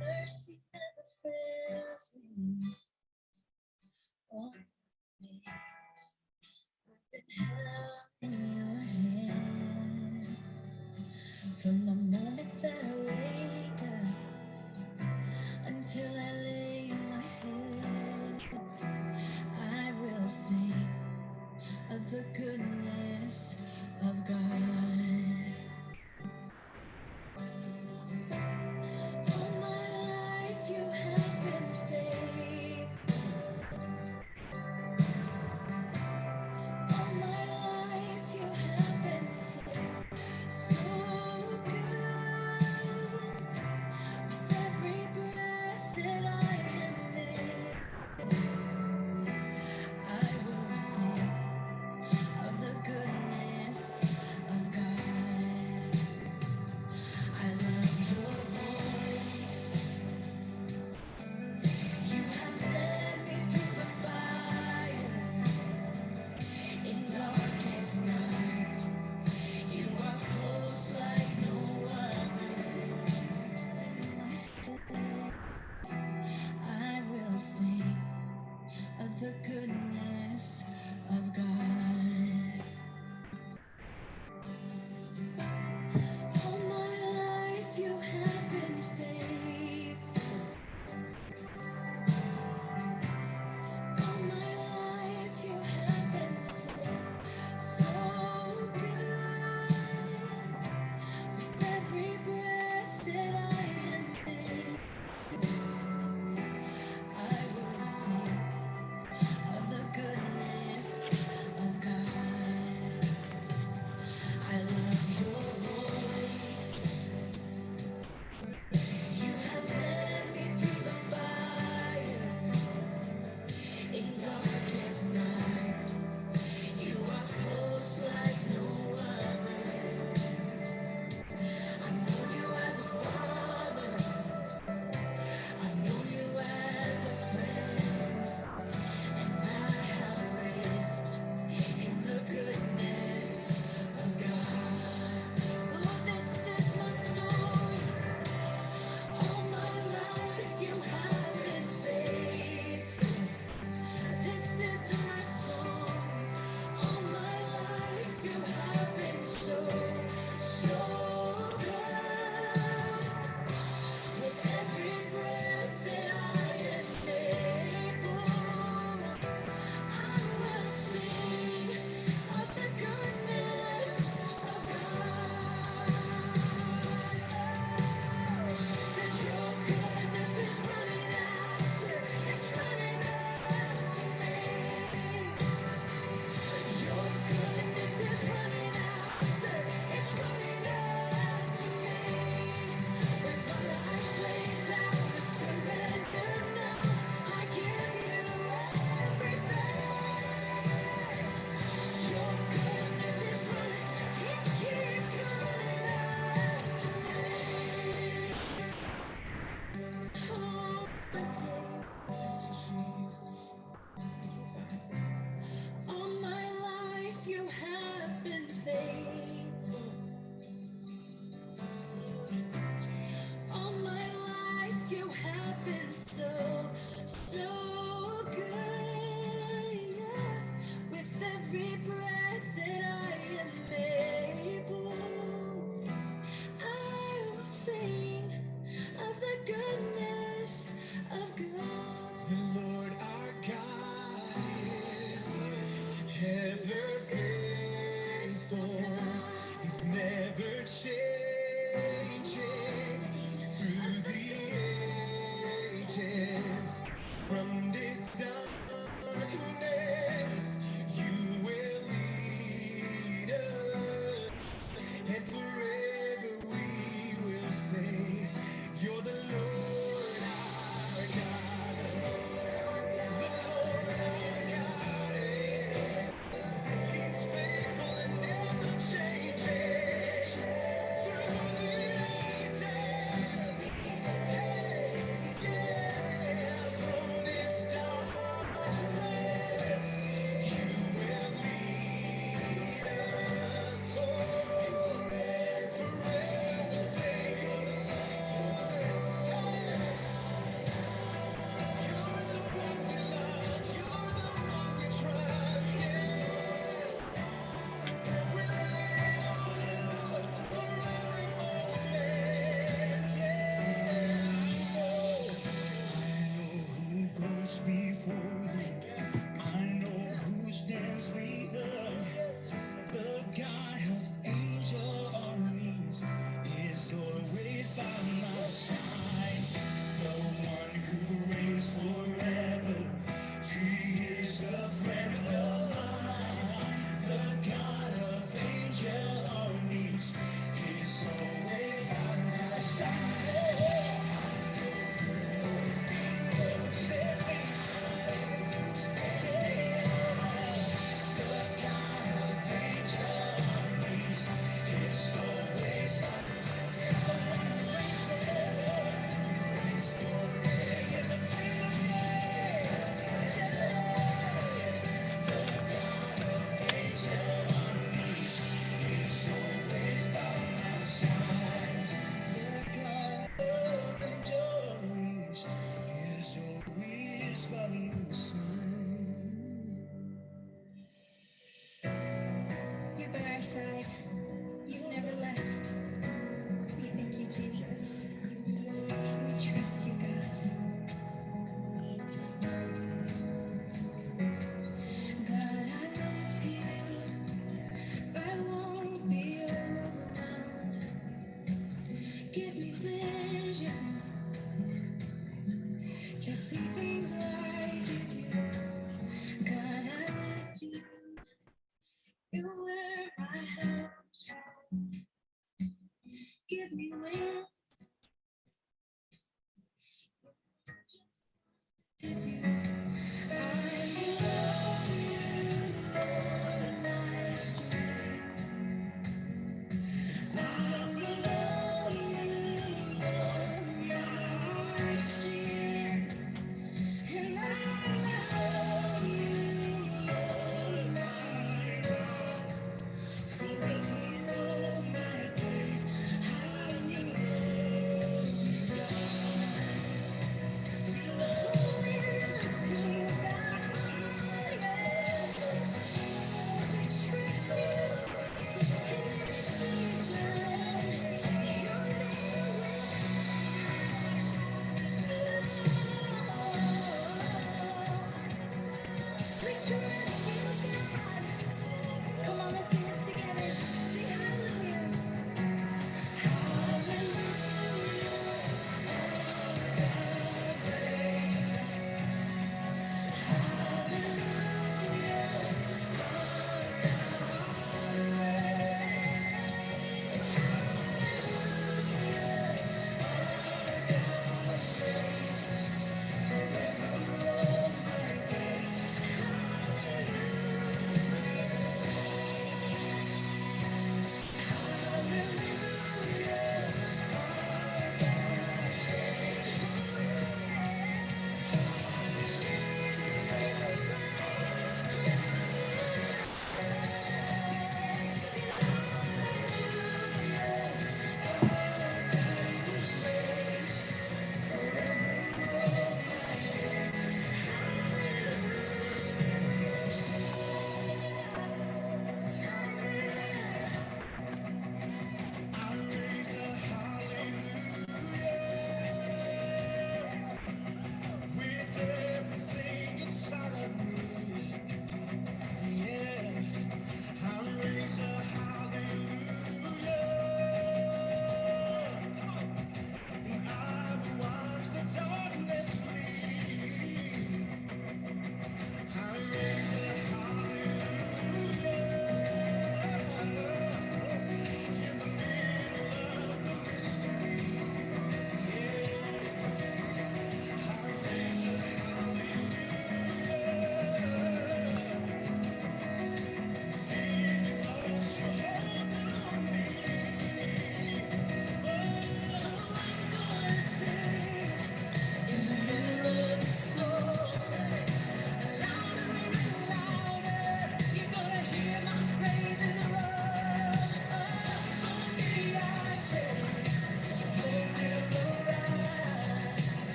Mercy never fails me. All the days I've been held in your hands. From the moment that I wake up until I lay my head, I will sing of the goodness of God. All my life you have been faithful. All my life you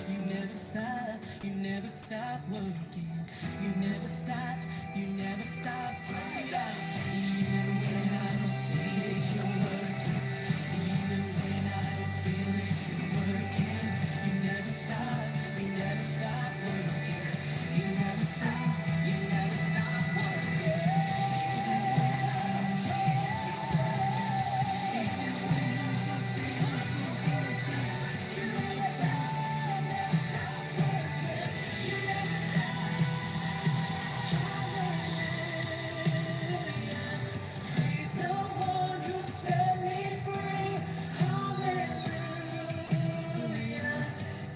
You never stop, you never stop working. You never stop, you never stop. I see that. Even when I don't see it, you're working. Even when I don't feel it, you're working. You never stop, you never stop working. You never stop, you never stop working. He's the one who set me free. Hallelujah.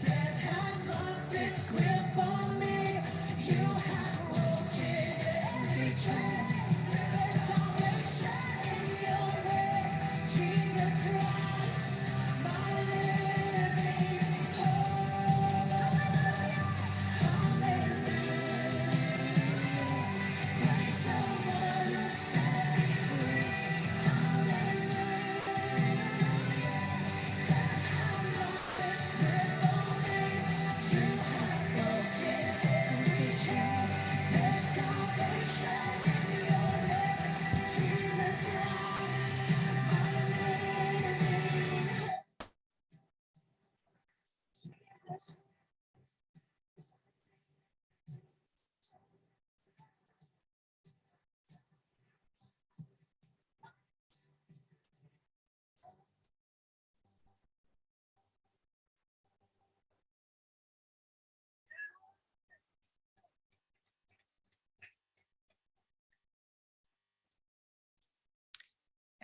Death has lost its grip on me. You have broken every chain. There's salvation in your name. Jesus Christ, my living hope. Praise the one who sets me free.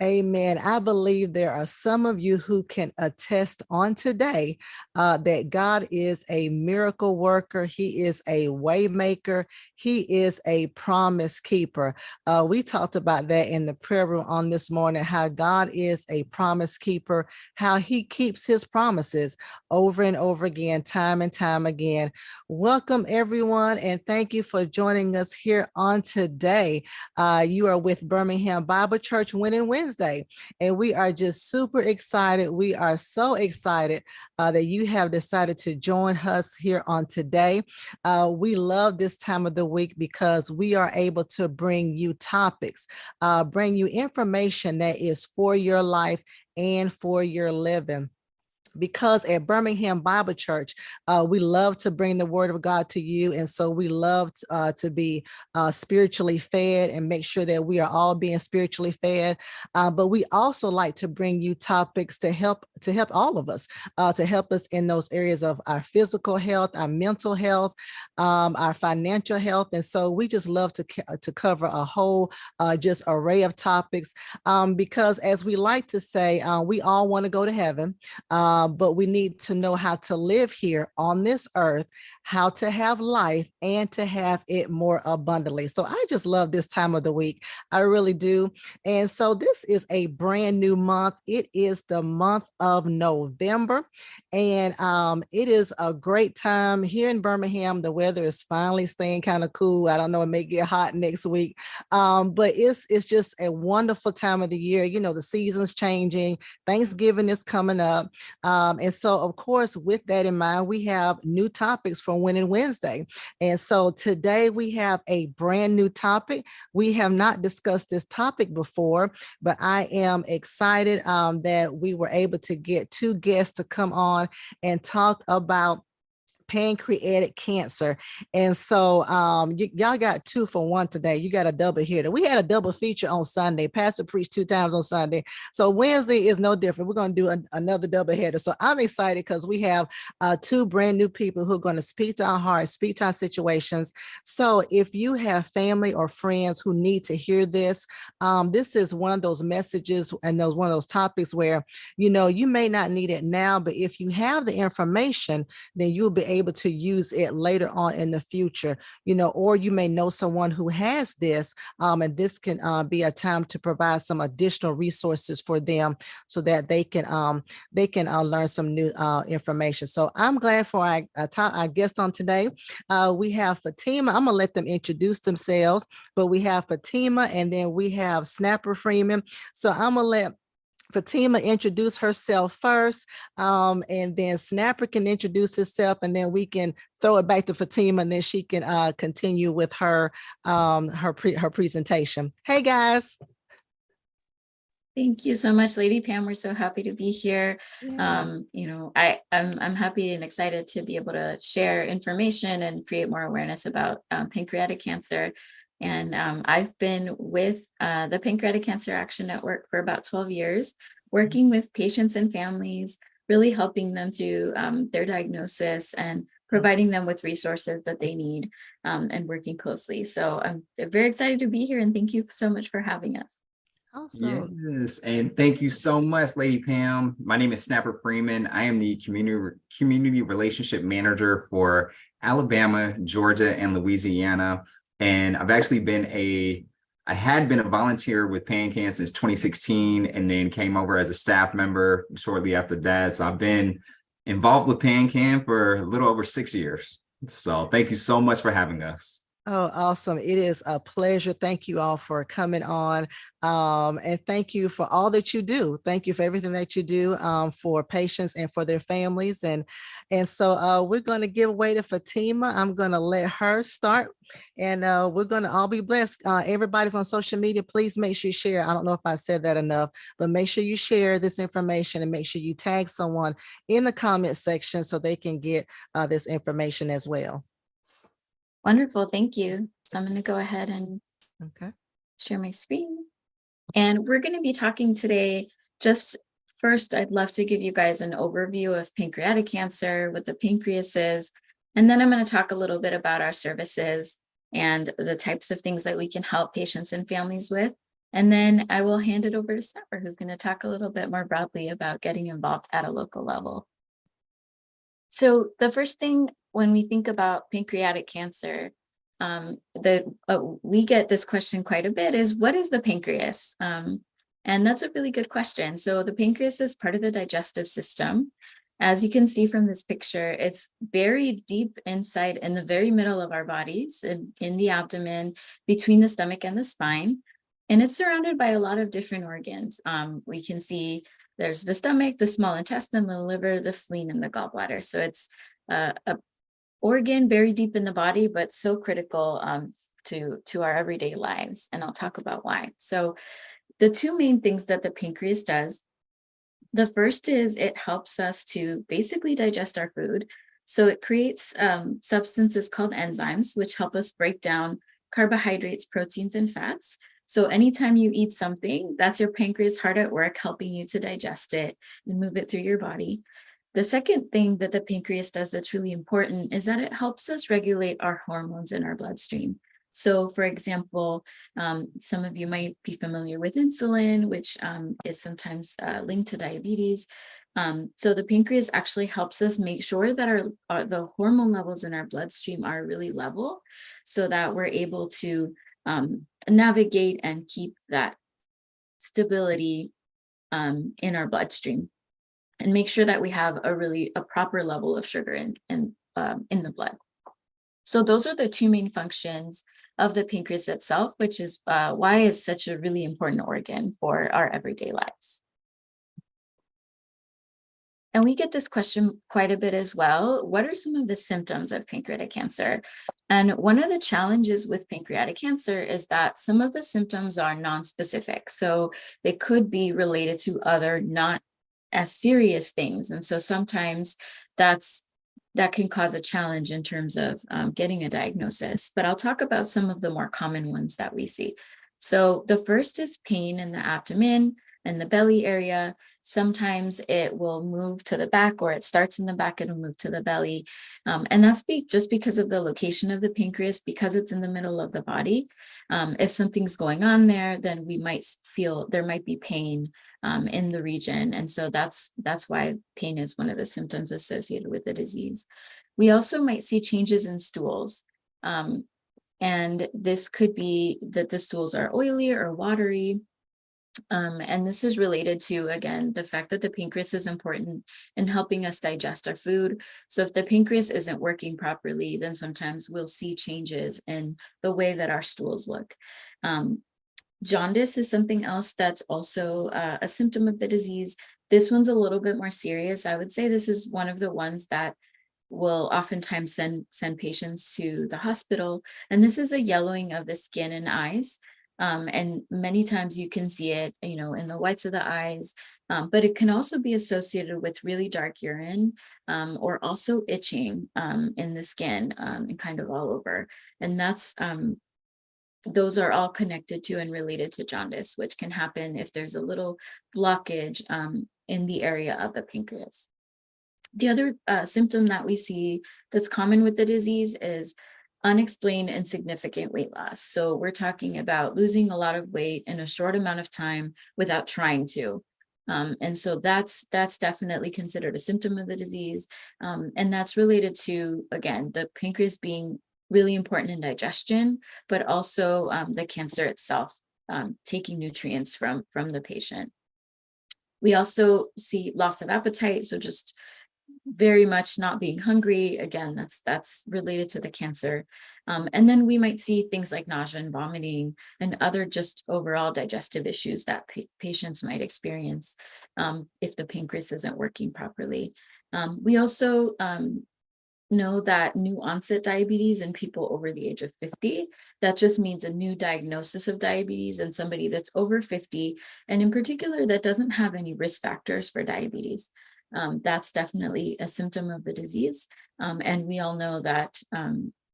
Amen. I believe there are some of you who can attest on today that God is a miracle worker. He is a way maker. He is a promise keeper. We talked about that in the prayer room on this morning, how God is a promise keeper, how he keeps his promises over and over again, time and time again. Welcome, everyone, and thank you for joining us here on today. You are with Birmingham Bible Church Winning Wednesday, and we are just super excited. We are so excited that you have decided to join us here on today. We love this time of the week because we are able to bring you topics, bring you information that is for your life and for your living. Because at Birmingham Bible Church, we love to bring the word of God to you. And so we love to be spiritually fed and make sure that we are all being spiritually fed. But we also like to bring you topics to help all of us, to help us in those areas of our physical health, our mental health, our financial health. And so we just love to cover a whole just array of topics because as we like to say, we all want to go to heaven. But we need to know how to live here on this earth, how to have life and to have it more abundantly. So I just love this time of the week. I really do. And so this is a brand new month. It is the month of November. And it is a great time here in Birmingham. The weather is finally staying kind of cool. I don't know, it may get hot next week. But it's just a wonderful time of the year. You know, the season's changing. Thanksgiving is coming up. And so, of course, with that in mind, we have new topics for Winning Wednesday. And so today we have a brand new topic. We have not discussed this topic before, but I am excited that we were able to get two guests to come on and talk about pancreatic cancer. And so y'all got 2 for 1 today. You got a double hitter. We had a double feature on Sunday. Pastor preached 2 times on Sunday. So Wednesday is no different. We're going to do another double hitter. So I'm excited because we have 2 brand new people who are going to speak to our hearts, speak to our situations. So if you have family or friends who need to hear this, this is one of those messages and one of those topics where, you know, you may not need it now, but if you have the information, then you'll be able to use it later on in the future, you know, or you may know someone who has this, and this can be a time to provide some additional resources for them so that they can learn some new information. So I'm glad for our guest on today. We have Fatima. I'm gonna let them introduce themselves, but we have Fatima and then we have Snapper Freeman. So I'm gonna let Fatima introduce herself first, and then Snapper can introduce herself, and then we can throw it back to Fatima, and then she can continue with her her presentation. Hey guys. Thank you so much, Lady Pam. We're so happy to be here. Yeah. I'm happy and excited to be able to share information and create more awareness about pancreatic cancer. And I've been with the Pancreatic Cancer Action Network for about 12 years, working with patients and families, really helping them through their diagnosis and providing them with resources that they need, and working closely. So I'm very excited to be here, and thank you so much for having us. Awesome. Yes, and thank you so much, Lady Pam. My name is Snapper Freeman. I am the community relationship manager for Alabama, Georgia, and Louisiana. And I've actually I had been a volunteer with PanCan since 2016, and then came over as a staff member shortly after that. So I've been involved with PanCan for a little over 6 years. So thank you so much for having us. Oh, awesome. It is a pleasure. Thank you all for coming on. And thank you for all that you do. Thank you for everything that you do for patients and for their families. And so we're going to give way to Fatima. I'm going to let her start, and we're going to all be blessed. Everybody's on social media. Please make sure you share. I don't know if I said that enough, but make sure you share this information, and make sure you tag someone in the comment section so they can get this information as well. Wonderful, thank you. So I'm going to go ahead and share my screen. And we're going to be talking today, just first, I'd love to give you guys an overview of pancreatic cancer, what the pancreas is, and then I'm going to talk a little bit about our services and the types of things that we can help patients and families with. And then I will hand it over to Snapper, who's going to talk a little bit more broadly about getting involved at a local level. So the first thing when we think about pancreatic cancer, we get this question quite a bit is, what is the pancreas? And that's a really good question. So the pancreas is part of the digestive system. As you can see from this picture, it's buried deep inside in the very middle of our bodies, in the abdomen, between the stomach and the spine. And it's surrounded by a lot of different organs. We can see there's the stomach, the small intestine, the liver, the spleen, and the gallbladder. So it's a organ buried deep in the body, but so critical to our everyday lives. And I'll talk about why. So the two main things that the pancreas does, the first is it helps us to basically digest our food. So it creates substances called enzymes, which help us break down carbohydrates, proteins, and fats. So anytime you eat something, that's your pancreas hard at work, helping you to digest it and move it through your body. The second thing that the pancreas does that's really important is that it helps us regulate our hormones in our bloodstream. So for example, some of you might be familiar with insulin, which is sometimes linked to diabetes. So the pancreas actually helps us make sure that the hormone levels in our bloodstream are really level, so that we're able to navigate and keep that stability in our bloodstream, and make sure that we have a proper level of sugar in the blood. So those are the two main functions of the pancreas itself, which is why it's such a really important organ for our everyday lives. And we get this question quite a bit as well. What are some of the symptoms of pancreatic cancer? And one of the challenges with pancreatic cancer is that some of the symptoms are non-specific. So they could be related to other not as serious things. And so sometimes that can cause a challenge in terms of getting a diagnosis. But I'll talk about some of the more common ones that we see. So the first is pain in the abdomen and the belly area. Sometimes it will move to the back, or it starts in the back, it'll move to the belly. And that's just because of the location of the pancreas, because it's in the middle of the body. If something's going on there, then we might feel there might be pain in the region. And so that's why pain is one of the symptoms associated with the disease. We also might see changes in stools. And this could be that the stools are oily or watery. And this is related to, again, the fact that the pancreas is important in helping us digest our food. So if the pancreas isn't working properly, then sometimes we'll see changes in the way that our stools look. Jaundice is something else that's also a symptom of the disease. This one's a little bit more serious. I would say this is one of the ones that will oftentimes send patients to the hospital. And this is a yellowing of the skin and eyes. And many times you can see it, in the whites of the eyes, but it can also be associated with really dark urine, or also itching in the skin, and kind of all over. And those are all connected to and related to jaundice, which can happen if there's a little blockage in the area of the pancreas. The other symptom that we see that's common with the disease is unexplained and significant weight loss. So we're talking about losing a lot of weight in a short amount of time without trying to. And so that's definitely considered a symptom of the disease. And that's related to, again, the pancreas being really important in digestion, but also the cancer itself taking nutrients from the patient. We also see loss of appetite, so just very much not being hungry. Again, that's related to the cancer. And then we might see things like nausea and vomiting and other just overall digestive issues that patients might experience if the pancreas isn't working properly. We also know that new onset diabetes in people over the age of 50, that just means a new diagnosis of diabetes in somebody that's over 50, and in particular that doesn't have any risk factors for diabetes. That's definitely a symptom of the disease. And we all know that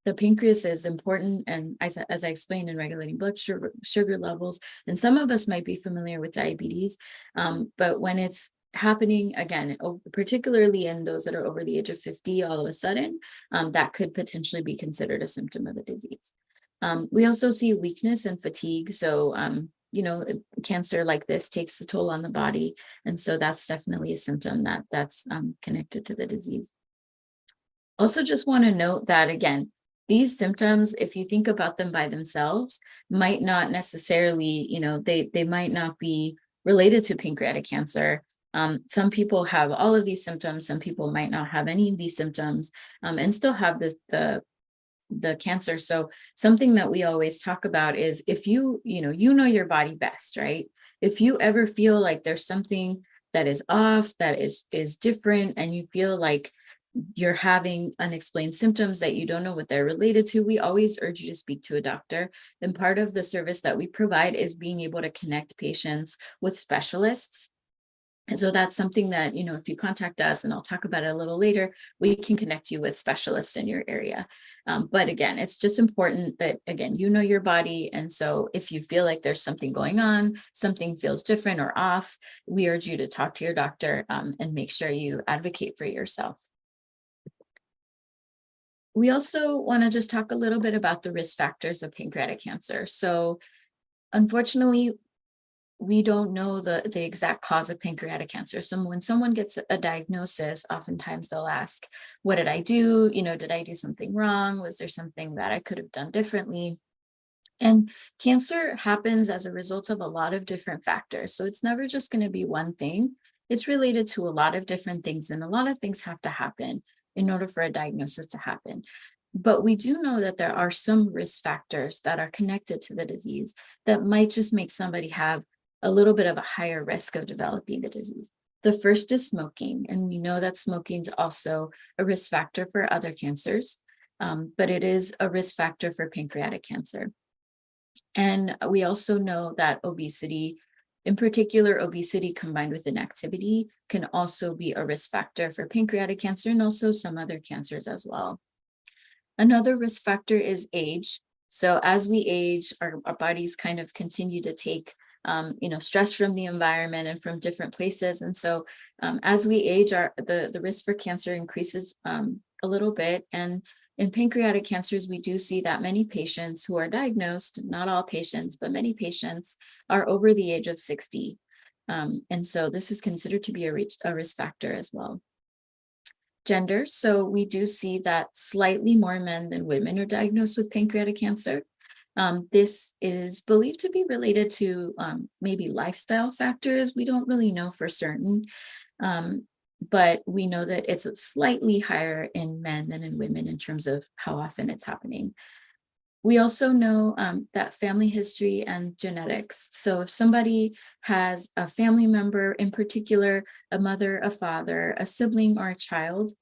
the pancreas is important, and as I explained, in regulating blood sugar levels. And some of us might be familiar with diabetes, but when it's happening again, particularly in those that are over the age of 50, all of a sudden, that could potentially be considered a symptom of the disease. We also see weakness and fatigue. So, cancer like this takes a toll on the body. And so that's definitely a symptom that's connected to the disease. Also just want to note that, again, these symptoms, if you think about them by themselves, might not necessarily, they might not be related to pancreatic cancer. Some people have all of these symptoms. Some people might not have any of these symptoms and still have the cancer. So something that we always talk about is, if you know your body best, right? If you ever feel like there's something that is off, that is different, and you feel like you're having unexplained symptoms that you don't know what they're related to, we always urge you to speak to a doctor. And part of the service that we provide is being able to connect patients with specialists. And so that's something that, if you contact us, and I'll talk about it a little later, we can connect you with specialists in your area. But again, it's just important that, again, you know your body. And so if you feel like there's something going on, something feels different or off, we urge you to talk to your doctor and make sure you advocate for yourself. We also want to just talk a little bit about the risk factors of pancreatic cancer. So unfortunately, we don't know the exact cause of pancreatic cancer. So when someone gets a diagnosis, oftentimes they'll ask, what did I do? Did I do something wrong? Was there something that I could have done differently? And cancer happens as a result of a lot of different factors. So it's never just going to be one thing. It's related to a lot of different things, and a lot of things have to happen in order for a diagnosis to happen. But we do know that there are some risk factors that are connected to the disease that might just make somebody have a little bit of a higher risk of developing the disease. The first is smoking, and we know that smoking is also a risk factor for other cancers, but it is a risk factor for pancreatic cancer. And we also know that obesity, in particular, obesity combined with inactivity, can also be a risk factor for pancreatic cancer and also some other cancers as well. Another risk factor is age. So as we age, our bodies kind of continue to take stress from the environment and from different places. And so as we age, the risk for cancer increases a little bit. And in pancreatic cancers, we do see that many patients who are diagnosed, not all patients, but many patients, are over the age of 60. And so this is considered to be a risk factor as well. Gender. So we do see that slightly more men than women are diagnosed with pancreatic cancer. This is believed to be related to maybe lifestyle factors. We don't really know for certain, but we know that it's slightly higher in men than in women in terms of how often it's happening. We also know that family history and genetics. So if somebody has a family member, in particular, a mother, a father, a sibling, or a child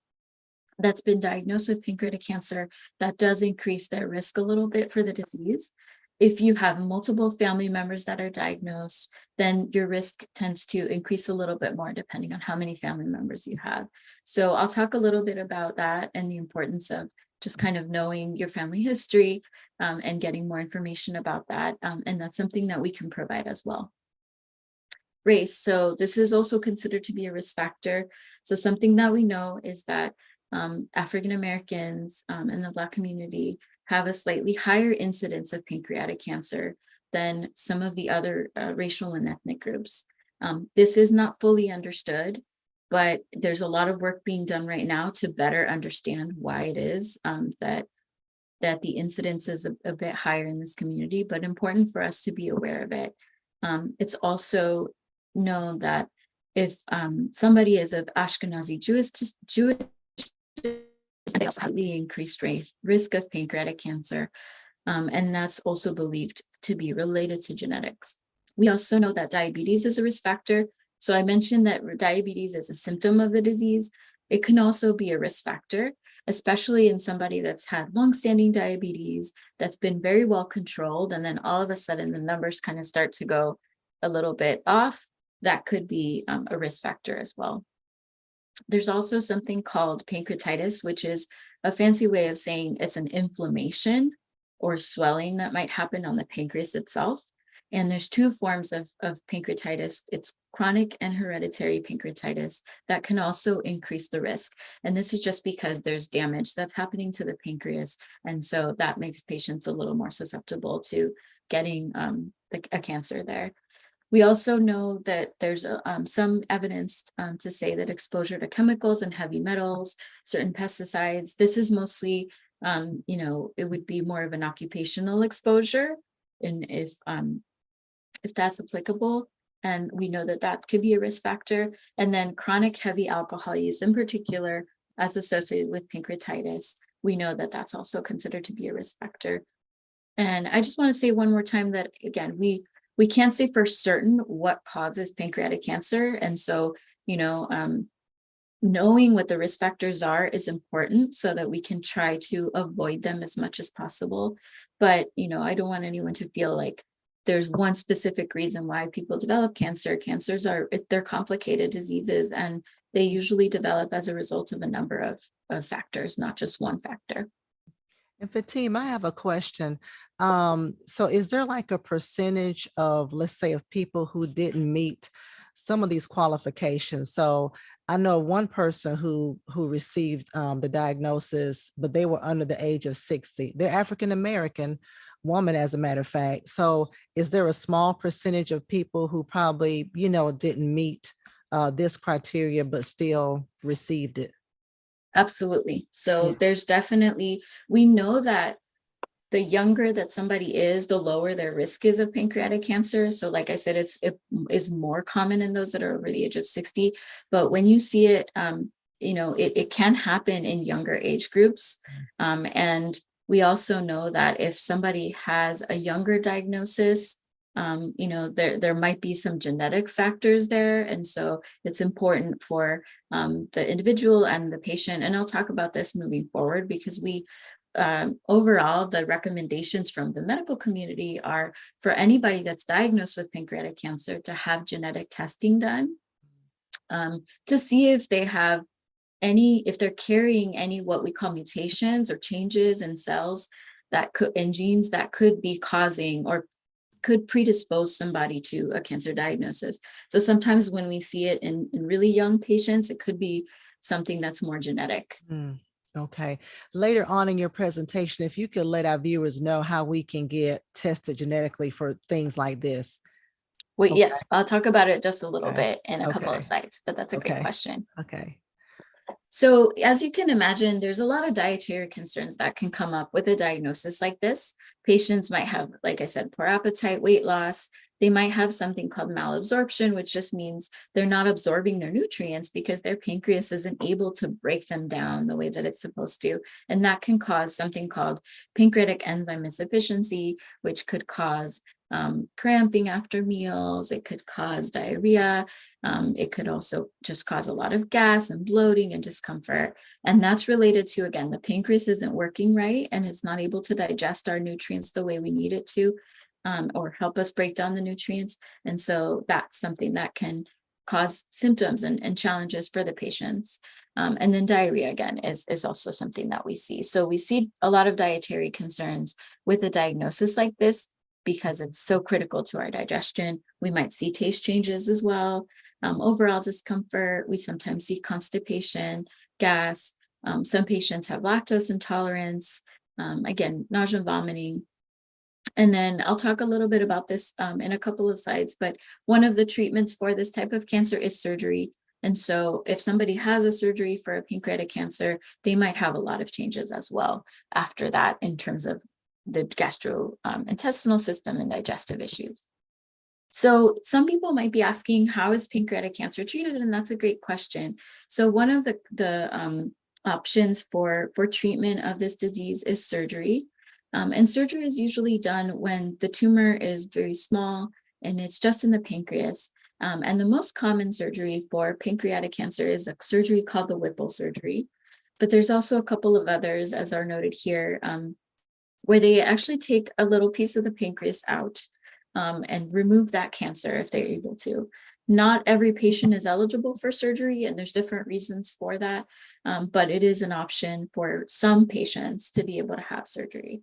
that's been diagnosed with pancreatic cancer, that does increase their risk a little bit for the disease. If you have multiple family members that are diagnosed, then your risk tends to increase a little bit more depending on how many family members you have. So I'll talk a little bit about that and the importance of just kind of knowing your family history and getting more information about that. And that's something that we can provide as well. Race. So this is also considered to be a risk factor. So something that we know is that African Americans and the Black community have a slightly higher incidence of pancreatic cancer than some of the other racial and ethnic groups. This is not fully understood, but there's a lot of work being done right now to better understand why it is that the incidence is a bit higher in this community, but important for us to be aware of it. It's also known that if somebody is of Ashkenazi Jewish they also have the increased risk of pancreatic cancer, and that's also believed to be related to genetics. We also know that diabetes is a risk factor. So I mentioned that diabetes is a symptom of the disease. It can also be a risk factor, especially in somebody that's had longstanding diabetes, that's been very well controlled, and then all of a sudden the numbers kind of start to go a little bit off. That could be a risk factor as well. There's also something called pancreatitis, which is a fancy way of saying it's an inflammation or swelling that might happen on the pancreas itself. And there's two forms of pancreatitis. It's chronic and hereditary pancreatitis that can also increase the risk. And this is just because there's damage that's happening to the pancreas. And so that makes patients a little more susceptible to getting a cancer there. We also know that there's some evidence to say that exposure to chemicals and heavy metals, certain pesticides, this is mostly, it would be more of an occupational exposure, and if that's applicable, and we know that that could be a risk factor. And then chronic heavy alcohol use in particular, as associated with pancreatitis, we know that that's also considered to be a risk factor. And I just want to say one more time that, again, we can't say for certain what causes pancreatic cancer. And so, knowing what the risk factors are is important so that we can try to avoid them as much as possible. But, I don't want anyone to feel like there's one specific reason why people develop cancer. Cancers they're complicated diseases, and they usually develop as a result of a number of factors, not just one factor. And Fatima, I have a question. So is there like a percentage of, let's say, of people who didn't meet some of these qualifications? So I know one person who received the diagnosis, but they were under the age of 60. They're African-American woman, as a matter of fact. So is there a small percentage of people who probably, didn't meet this criteria, but still received it? Absolutely. So Yeah. there's definitely, we know that the younger that somebody is, the lower their risk is of pancreatic cancer. So like I said, it is more common in those that are over the age of 60. But when you see it, it can happen in younger age groups. And we also know that if somebody has a younger diagnosis, there might be some genetic factors there. And so it's important for the individual and the patient. And I'll talk about this moving forward, because overall, the recommendations from the medical community are for anybody that's diagnosed with pancreatic cancer to have genetic testing done to see if they have if they're carrying any what we call mutations or changes in cells in genes that could be causing or could predispose somebody to a cancer diagnosis. So sometimes when we see it in really young patients, it could be something that's more genetic. Okay. Later on in your presentation, if you could let our viewers know how we can get tested genetically for things like this. Well, Okay. yes, I'll talk about it just a little Okay. bit in a couple Okay. of slides, but that's a great Okay. question. Okay. So as you can imagine, there's a lot of dietary concerns that can come up with a diagnosis like this. Patients might have, like I said, poor appetite, weight loss. They might have something called malabsorption, which just means they're not absorbing their nutrients because their pancreas isn't able to break them down the way that it's supposed to. And that can cause something called pancreatic enzyme insufficiency, which could cause cramping after meals. It could cause diarrhea. It could also just cause a lot of gas and bloating and discomfort. And that's related to, again, the pancreas isn't working right and it's not able to digest our nutrients the way we need it to, or help us break down the nutrients. And so that's something that can cause symptoms and challenges for the patients. And then diarrhea, again, is also something that we see. So we see a lot of dietary concerns with a diagnosis like this because it's so critical to our digestion. We might see taste changes as well, overall discomfort. We sometimes see constipation, gas. Some patients have lactose intolerance, again, nausea and vomiting. And then I'll talk a little bit about this in a couple of slides, but one of the treatments for this type of cancer is surgery. And so if somebody has a surgery for a pancreatic cancer, they might have a lot of changes as well after that in terms of the gastrointestinal system and digestive issues. So some people might be asking, how is pancreatic cancer treated? And that's a great question. So one of the options for treatment of this disease is surgery. And surgery is usually done when the tumor is very small and it's just in the pancreas. And the most common surgery for pancreatic cancer is a surgery called the Whipple surgery. But there's also a couple of others, as are noted here, where they actually take a little piece of the pancreas out and remove that cancer if they're able to. Not every patient is eligible for surgery, and there's different reasons for that, but it is an option for some patients to be able to have surgery.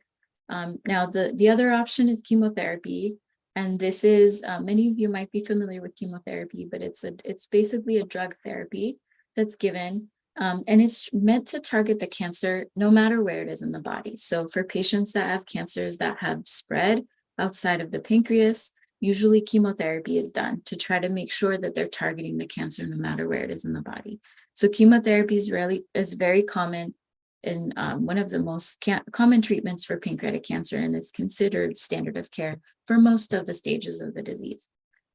Now, the other option is chemotherapy, and this is, many of you might be familiar with chemotherapy, but it's basically a drug therapy that's given, and it's meant to target the cancer no matter where it is in the body. So for patients that have cancers that have spread outside of the pancreas, usually chemotherapy is done to try to make sure that they're targeting the cancer no matter where it is in the body. So chemotherapy is very common in one of the most common treatments for pancreatic cancer, and it's considered standard of care for most of the stages of the disease.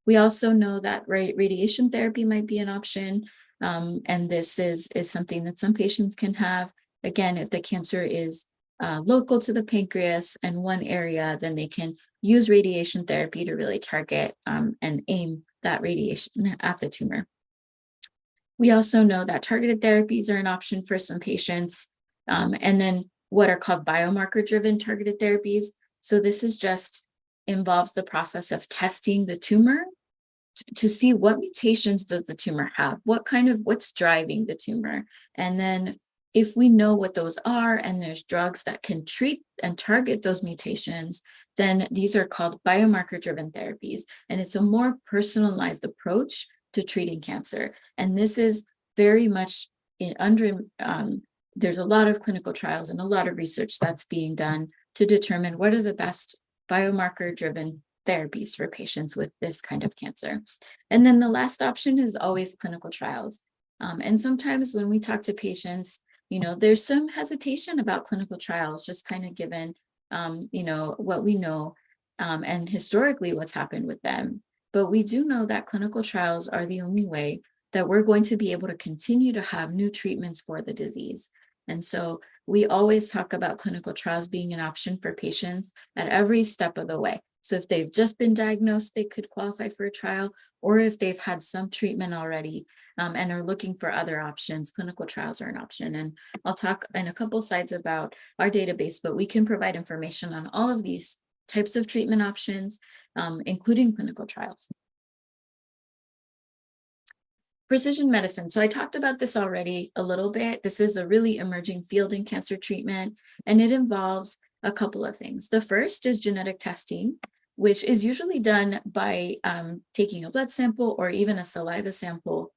We also know that radiation therapy might be an option, and this is something that some patients can have. Again, if the cancer is local to the pancreas and one area, then they can use radiation therapy to really target and aim that radiation at the tumor. We also know that targeted therapies are an option for some patients, and then what are called biomarker-driven targeted therapies. So this is just involves the process of testing the tumor to see what mutations does the tumor have, what's driving the tumor. And then if we know what those are and there's drugs that can treat and target those mutations, then these are called biomarker-driven therapies. And it's a more personalized approach to treating cancer. And this is very much there's a lot of clinical trials and a lot of research that's being done to determine what are the best biomarker-driven therapies for patients with this kind of cancer. And then the last option is always clinical trials. And sometimes when we talk to patients, there's some hesitation about clinical trials, just kind of given, what we know and historically what's happened with them. But we do know that clinical trials are the only way that we're going to be able to continue to have new treatments for the disease. And so we always talk about clinical trials being an option for patients at every step of the way. So if they've just been diagnosed, they could qualify for a trial, or if they've had some treatment already and are looking for other options, clinical trials are an option. And I'll talk in a couple slides about our database, but we can provide information on all of these types of treatment options, including clinical trials. Precision medicine. So I talked about this already a little bit. This is a really emerging field in cancer treatment, and it involves a couple of things. The first is genetic testing, which is usually done by taking a blood sample or even a saliva sample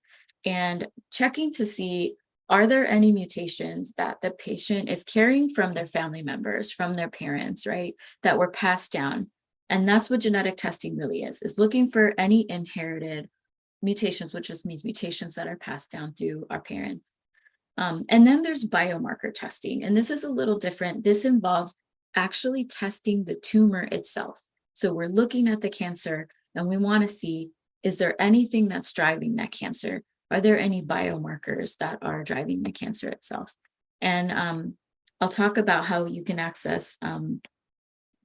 and checking to see, are there any mutations that the patient is carrying from their family members, from their parents, right, that were passed down. And that's what genetic testing really is looking for any inherited mutations, which just means mutations that are passed down through our parents. And then there's biomarker testing, and this is a little different. This involves actually testing the tumor itself. So we're looking at the cancer and we want to see, is there anything that's driving that cancer? Are there any biomarkers that are driving the cancer itself? And I'll talk about how you can access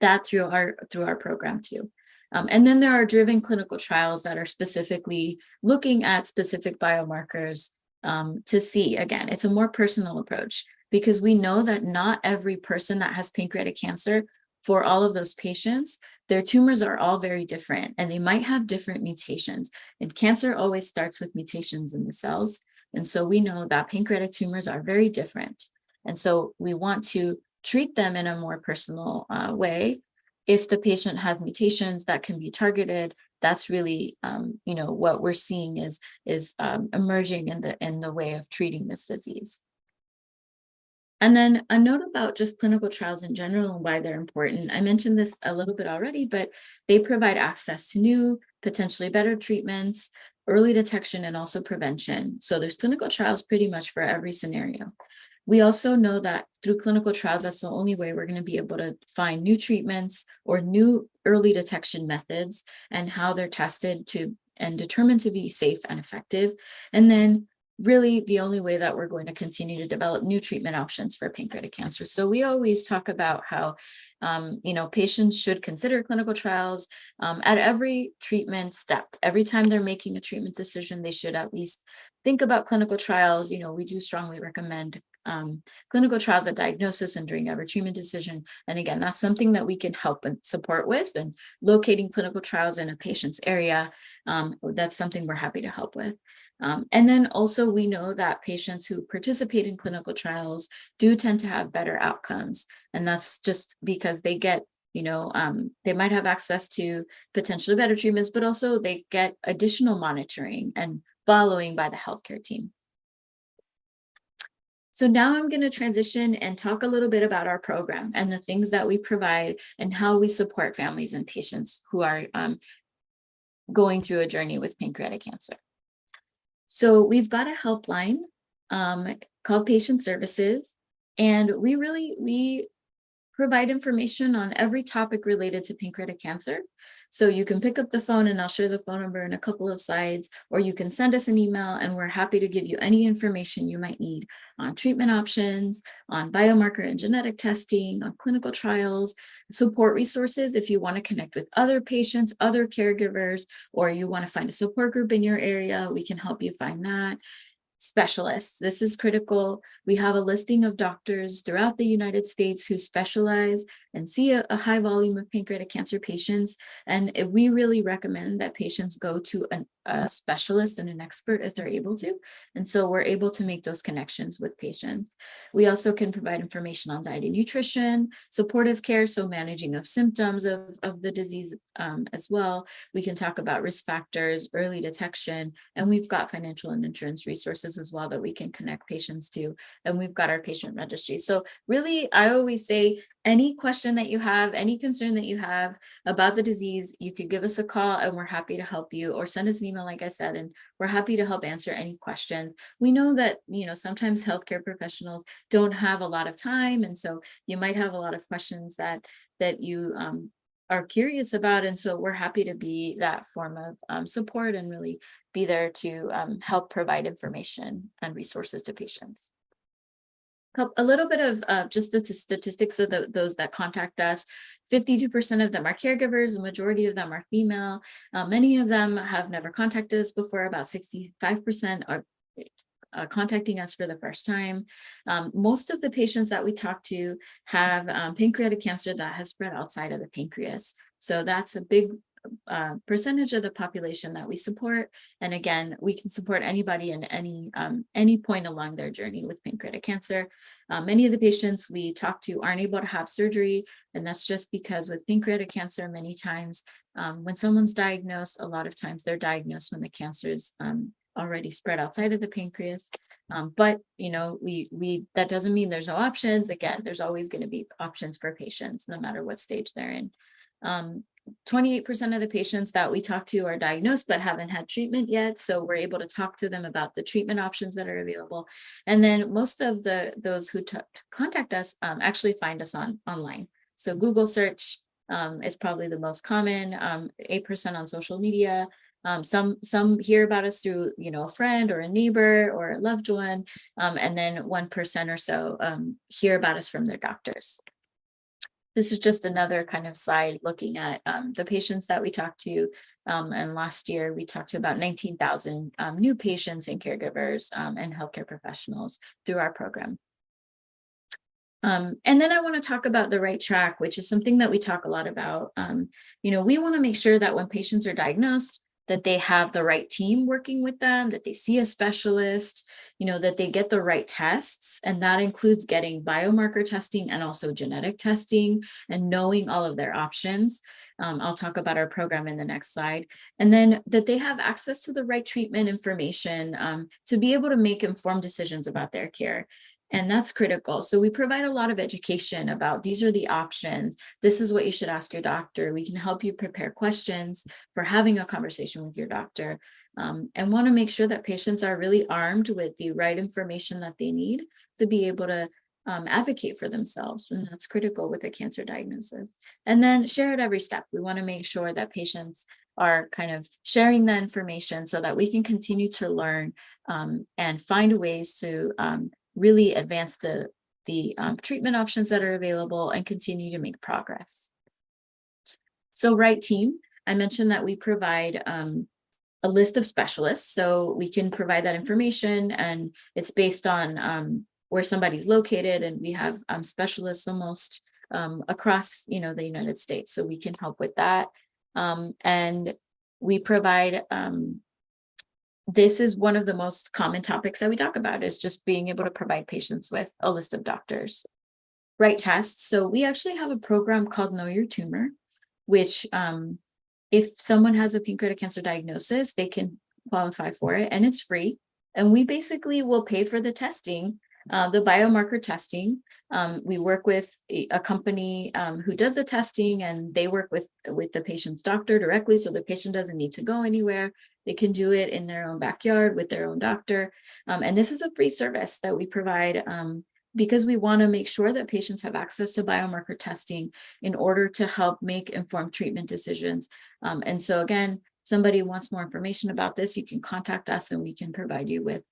that through our program too. And then there are driven clinical trials that are specifically looking at specific biomarkers to see, again, it's a more personal approach, because we know that not every person that has pancreatic cancer, for all of those patients, their tumors are all very different and they might have different mutations. And cancer always starts with mutations in the cells. And so we know that pancreatic tumors are very different. And so we want to treat them in a more personal way. If the patient has mutations that can be targeted, that's really, what we're seeing is emerging in the way of treating this disease. And then a note about just clinical trials in general and why they're important. I mentioned this a little bit already, but they provide access to new, potentially better treatments, early detection, and also prevention. So there's clinical trials pretty much for every scenario. We also know that through clinical trials, that's the only way we're going to be able to find new treatments or new early detection methods and how they're tested to and determined to be safe and effective. And then really the only way that we're going to continue to develop new treatment options for pancreatic cancer. So we always talk about how, patients should consider clinical trials at every treatment step. Every time they're making a treatment decision, they should at least think about clinical trials. We do strongly recommend clinical trials at diagnosis and during every treatment decision. And again, that's something that we can help and support with, and locating clinical trials in a patient's area. That's something we're happy to help with. And then also we know that patients who participate in clinical trials do tend to have better outcomes. And that's just because they get, they might have access to potentially better treatments, but also they get additional monitoring and following by the healthcare team. So now I'm going to transition and talk a little bit about our program and the things that we provide and how we support families and patients who are going through a journey with pancreatic cancer. So we've got a helpline called Patient Services, and we provide information on every topic related to pancreatic cancer. So you can pick up the phone, and I'll share the phone number in a couple of slides, or you can send us an email and we're happy to give you any information you might need on treatment options, on biomarker and genetic testing, on clinical trials, support resources if you want to connect with other patients, other caregivers, or you want to find a support group in your area, we can help you find that. Specialists. This is critical. We have a listing of doctors throughout the United States who specialize and see a high volume of pancreatic cancer patients. And we really recommend that patients go to a specialist and an expert if they're able to. And so we're able to make those connections with patients. We also can provide information on diet and nutrition, supportive care, so managing of symptoms of the disease as well. We can talk about risk factors, early detection, and we've got financial and insurance resources as well that we can connect patients to. And we've got our patient registry. So really, I always say, any question that you have, any concern that you have about the disease, you could give us a call and we're happy to help you, or send us an email, like I said, and we're happy to help answer any questions. We know that, sometimes healthcare professionals don't have a lot of time. And so you might have a lot of questions that you are curious about. And so we're happy to be that form of support and really be there to help provide information and resources to patients. A little bit of just the statistics of those that contact us. 52% of them are caregivers, the majority of them are female. Many of them have never contacted us before. About 65% are contacting us for the first time. Most of the patients that we talk to have pancreatic cancer that has spread outside of the pancreas. So that's a big percentage of the population that we support. And again, we can support anybody in any point along their journey with pancreatic cancer. Many of the patients we talk to aren't able to have surgery, and that's just because with pancreatic cancer, many times when someone's diagnosed, a lot of times they're diagnosed when the cancer's already spread outside of the pancreas. But that doesn't mean there's no options. Again, there's always going to be options for patients no matter what stage they're in. 28% of the patients that we talk to are diagnosed but haven't had treatment yet. So we're able to talk to them about the treatment options that are available. And then most of those who contact us actually find us online. So Google search is probably the most common, 8% on social media. Some hear about us through, a friend or a neighbor or a loved one. And then 1% or so hear about us from their doctors. This is just another kind of slide looking at the patients that we talked to. And last year we talked to about 19,000 new patients and caregivers and healthcare professionals through our program. And then I want to talk about the right track, which is something that we talk a lot about. We want to make sure that when patients are diagnosed, that they have the right team working with them, that they see a specialist, that they get the right tests. And that includes getting biomarker testing and also genetic testing and knowing all of their options. I'll talk about our program in the next slide. And then that they have access to the right treatment information to be able to make informed decisions about their care. And that's critical. So we provide a lot of education about these are the options. This is what you should ask your doctor. We can help you prepare questions for having a conversation with your doctor, and want to make sure that patients are really armed with the right information that they need to be able to advocate for themselves. And that's critical with a cancer diagnosis. And then share at every step. We want to make sure that patients are kind of sharing that information so that we can continue to learn and find ways to really advance the treatment options that are available and continue to make progress. So right team, I mentioned that we provide a list of specialists. So we can provide that information and it's based on where somebody's located, and we have specialists almost across the United States. So we can help with that. And we provide this is one of the most common topics that we talk about, is just being able to provide patients with a list of doctors. Right tests. So we actually have a program called Know Your Tumor, which if someone has a pancreatic cancer diagnosis, they can qualify for it, and it's free. And we basically will pay for the testing, the biomarker testing. We work with a company who does the testing, and they work with the patient's doctor directly, so the patient doesn't need to go anywhere. They can do it in their own backyard with their own doctor. And this is a free service that we provide because we want to make sure that patients have access to biomarker testing in order to help make informed treatment decisions. And so again, somebody wants more information about this, you can contact us and we can provide you with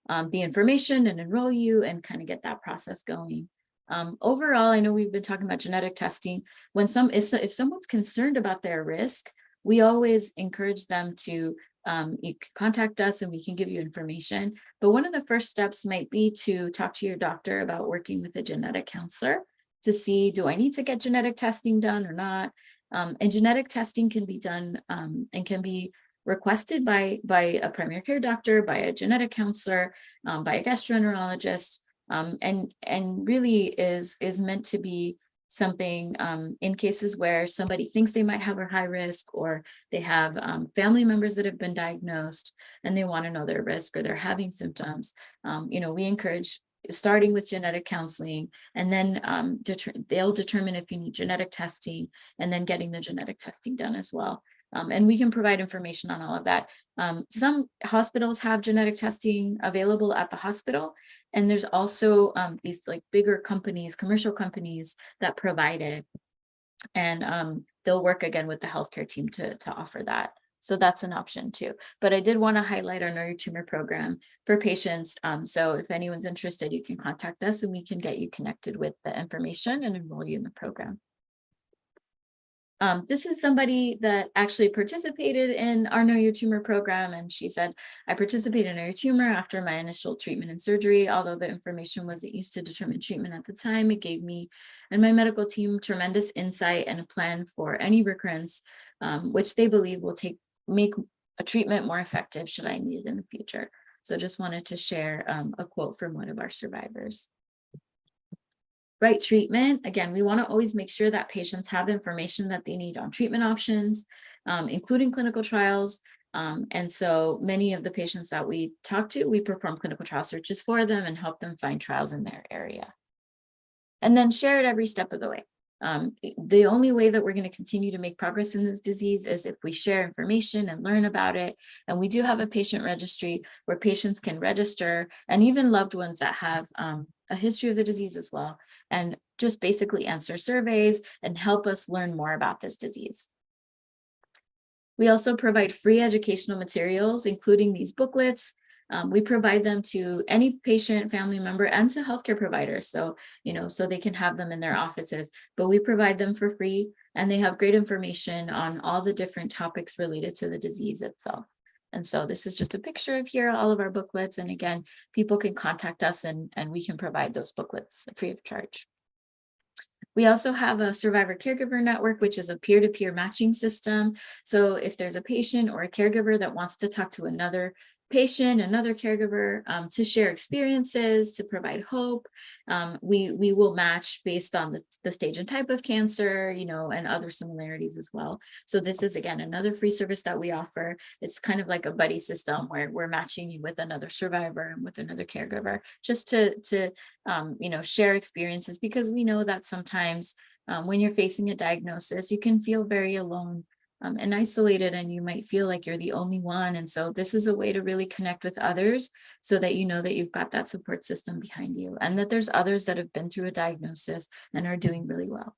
the information and enroll you and kind of get that process going. Overall, I know we've been talking about genetic testing. If someone's concerned about their risk, we always encourage them to you can contact us and we can give you information. But one of the first steps might be to talk to your doctor about working with a genetic counselor to see, do I need to get genetic testing done or not? And genetic testing can be done and can be requested by a primary care doctor, by a genetic counselor, by a gastroenterologist, and really is meant to be something in cases where somebody thinks they might have a high risk, or they have family members that have been diagnosed and they want to know their risk, or they're having symptoms. We encourage starting with genetic counseling, and then they'll determine if you need genetic testing, and then getting the genetic testing done as well. And we can provide information on all of that. Some hospitals have genetic testing available at the hospital. And there's also these like bigger companies, commercial companies that provide it. And they'll work again with the healthcare team to offer that. So that's an option too. But I did want to highlight our Know Your Tumor program for patients. So if anyone's interested, you can contact us and we can get you connected with the information and enroll you in the program. This is somebody that actually participated in our Know Your Tumor program. And she said, I participated in Know Your Tumor after my initial treatment and surgery. Although the information wasn't used to determine treatment at the time, it gave me and my medical team tremendous insight and a plan for any recurrence, which they believe will make a treatment more effective should I need it in the future. So just wanted to share a quote from one of our survivors. Right treatment. Again, we want to always make sure that patients have information that they need on treatment options, including clinical trials. And so many of the patients that we talk to, we perform clinical trial searches for them and help them find trials in their area. And then share it every step of the way. The only way that we're going to continue to make progress in this disease is if we share information and learn about it. And we do have a patient registry where patients can register, and even loved ones that have a history of the disease as well, and just basically answer surveys and help us learn more about this disease. We also provide free educational materials, including these booklets. We provide them to any patient, family member, and to healthcare providers. So, so they can have them in their offices, but we provide them for free, and they have great information on all the different topics related to the disease itself. And so this is just a picture of here, all of our booklets. And again, people can contact us and we can provide those booklets free of charge. We also have a survivor caregiver network, which is a peer-to-peer matching system. So if there's a patient or a caregiver that wants to talk to another patient, another caregiver, to share experiences, to provide hope, we will match based on the stage and type of cancer, and other similarities as well. So this is, again, another free service that we offer. It's kind of like a buddy system where we're matching you with another survivor and with another caregiver, just to share experiences, because we know that sometimes when you're facing a diagnosis, you can feel very alone and isolated, and you might feel like you're the only one. And so this is a way to really connect with others so that you know that you've got that support system behind you, and that there's others that have been through a diagnosis and are doing really well.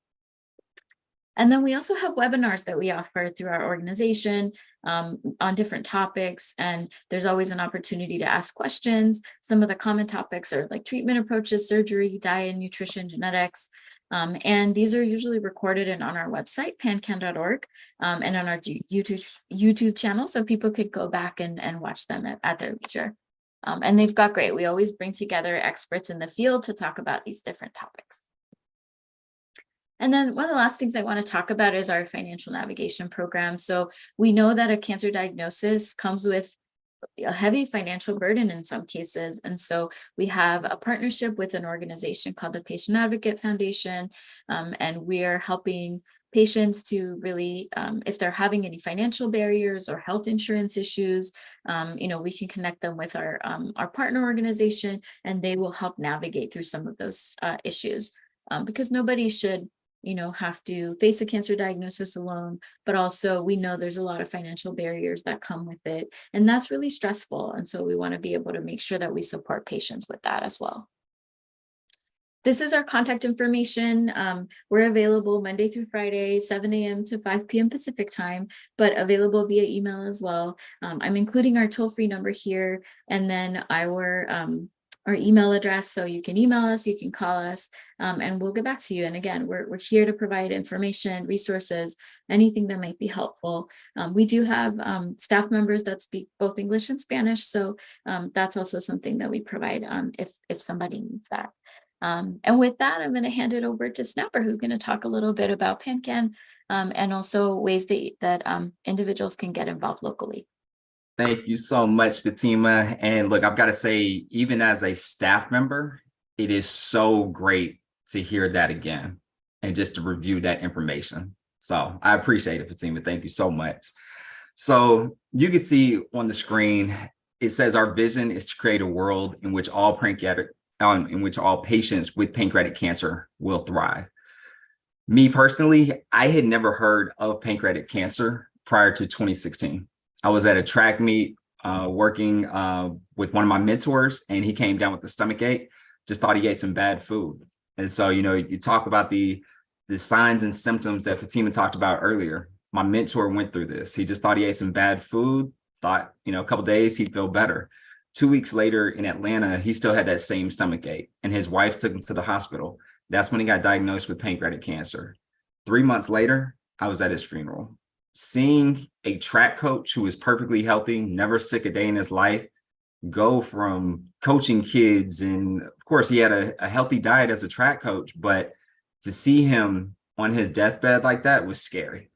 And then we also have webinars that we offer through our organization on different topics. And there's always an opportunity to ask questions. Some of the common topics are like treatment approaches, surgery, diet, nutrition, genetics. And these are usually recorded and on our website, pancan.org, and on our YouTube channel, so people could go back and watch them at their leisure. And they've got great. We always bring together experts in the field to talk about these different topics. And then one of the last things I want to talk about is our financial navigation program. So we know that a cancer diagnosis comes with a heavy financial burden in some cases. And so we have a partnership with an organization called the Patient Advocate Foundation. And we're helping patients to really, if they're having any financial barriers or health insurance issues, we can connect them with our partner organization, and they will help navigate through some of those issues, because nobody should have to face a cancer diagnosis alone, but also we know there's a lot of financial barriers that come with it, and that's really stressful. And so we want to be able to make sure that we support patients with that as well. This is our contact information. We're available Monday through Friday, 7 a.m. to 5 p.m. Pacific time, but available via email as well. I'm including our toll-free number here, and then our email address, so you can email us, you can call us, and we'll get back to you. And again, we're here to provide information, resources, anything that might be helpful. We do have staff members that speak both English and Spanish, so that's also something that we provide if somebody needs that. And with that, I'm going to hand it over to Snapper, who's going to talk a little bit about PanCan, and also ways that individuals can get involved locally. Thank you so much, Fatima. And look, I've got to say, even as a staff member, it is so great to hear that again and just to review that information. So I appreciate it, Fatima. Thank you so much. So you can see on the screen, it says our vision is to create a world in which all patients with pancreatic cancer will thrive. Me personally, I had never heard of pancreatic cancer prior to 2016. I was at a track meet working with one of my mentors, and he came down with a stomach ache, just thought he ate some bad food. And so, you talk about the signs and symptoms that Fatima talked about earlier. My mentor went through this. He just thought he ate some bad food, thought, a couple days he'd feel better. 2 weeks later in Atlanta, he still had that same stomach ache, and his wife took him to the hospital. That's when he got diagnosed with pancreatic cancer. 3 months later, I was at his funeral. Seeing a track coach who was perfectly healthy, never sick a day in his life, go from coaching kids, and of course he had a healthy diet as a track coach, but to see him on his deathbed like that was scary.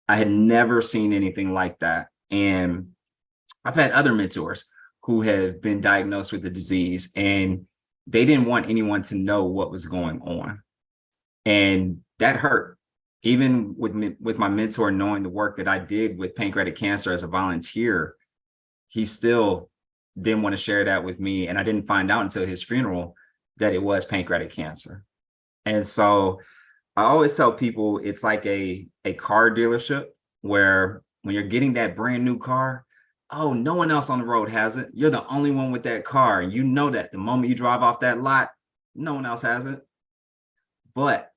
I had never seen anything like that. And I've had other mentors who have been diagnosed with the disease, and they didn't want anyone to know what was going on. And that hurt. Even with my mentor knowing the work that I did with pancreatic cancer as a volunteer, he still didn't want to share that with me. And I didn't find out until his funeral that it was pancreatic cancer. And so I always tell people it's like a car dealership where when you're getting that brand new car, oh, no one else on the road has it. You're the only one with that car. And you know that the moment you drive off that lot, no one else has it. But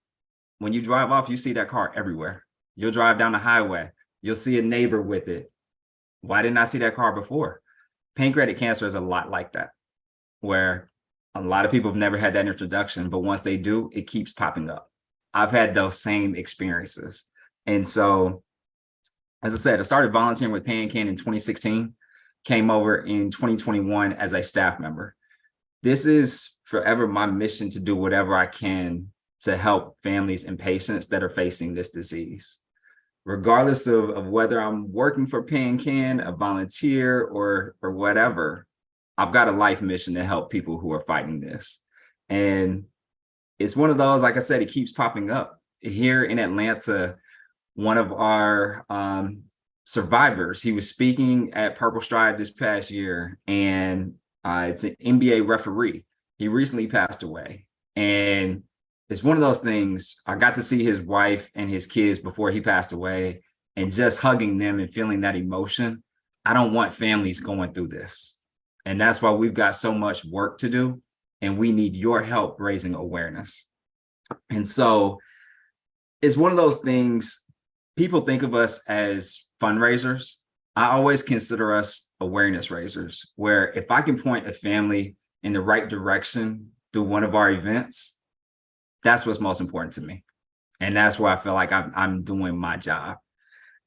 when you drive off, you see that car everywhere. You'll drive down the highway. You'll see a neighbor with it. Why didn't I see that car before? Pancreatic cancer is a lot like that, where a lot of people have never had that introduction, but once they do, it keeps popping up. I've had those same experiences. And so, as I said, I started volunteering with PanCan in 2016, came over in 2021 as a staff member. This is forever my mission to do whatever I can to help families and patients that are facing this disease. Regardless of whether I'm working for PanCan, a volunteer, or whatever, I've got a life mission to help people who are fighting this. And it's one of those, like I said, it keeps popping up. Here in Atlanta, one of our survivors, he was speaking at Purple Stride this past year, and it's an NBA referee. He recently passed away. And it's one of those things, I got to see his wife and his kids before he passed away, and just hugging them and feeling that emotion. I don't want families going through this. And that's why we've got so much work to do, and we need your help raising awareness. And so it's one of those things, people think of us as fundraisers. I always consider us awareness raisers, where if I can point a family in the right direction through one of our events, that's what's most important to me. And that's where I feel like I'm doing my job.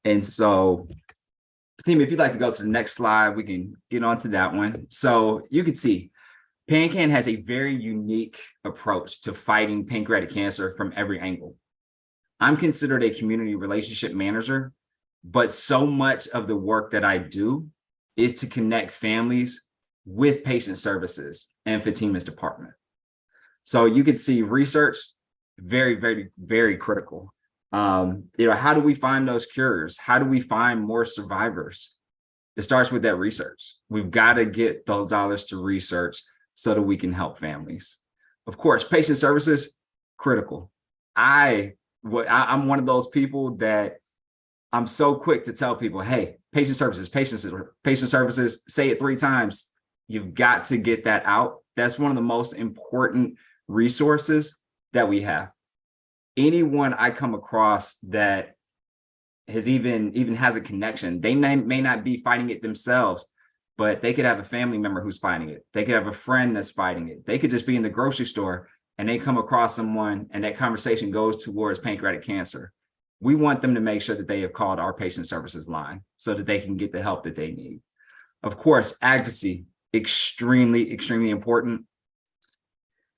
And so, team, if you'd like to go to the next slide, we can get onto that one. So you can see PanCan has a very unique approach to fighting pancreatic cancer from every angle. I'm considered a community relationship manager, but so much of the work that I do is to connect families with patient services and Fatima's department. So you can see research, very, very, very critical. How do we find those cures? How do we find more survivors? It starts with that research. We've got to get those dollars to research so that we can help families. Of course, patient services, critical. I'm one of those people that I'm so quick to tell people, hey, patient services, say it 3 times. You've got to get that out. That's one of the most important resources that we have. Anyone I come across that has even has a connection, they may not be fighting it themselves, but they could have a family member who's fighting it. They could have a friend that's fighting it. They could just be in the grocery store and they come across someone and that conversation goes towards pancreatic cancer. We want them to make sure that they have called our patient services line so that they can get the help that they need. Of course, advocacy, extremely, extremely important.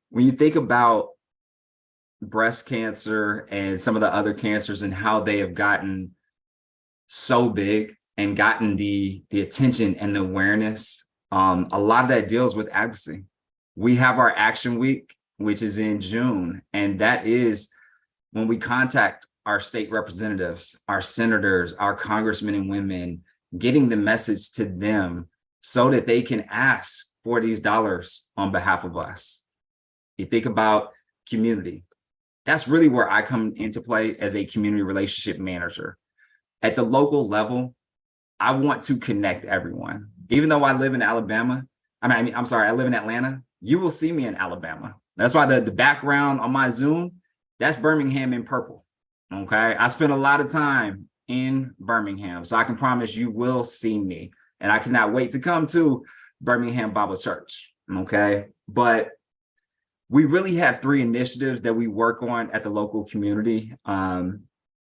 When you think about breast cancer and some of the other cancers and how they have gotten so big and gotten the attention and the awareness, a lot of that deals with advocacy. We have our Action Week, which is in June, and that is when we contact our state representatives, our senators, our congressmen and women, getting the message to them so that they can ask for these dollars on behalf of us. You think about community. That's really where I come into play as a community relationship manager. At the local level, I want to connect everyone. Even though I live in Alabama, I live in Atlanta, you will see me in Alabama. That's why the background on my Zoom, that's Birmingham in purple, okay? I spend a lot of time in Birmingham, so I can promise you will see me. And I cannot wait to come to Birmingham Bible Church, okay? But we really have 3 initiatives that we work on at the local community.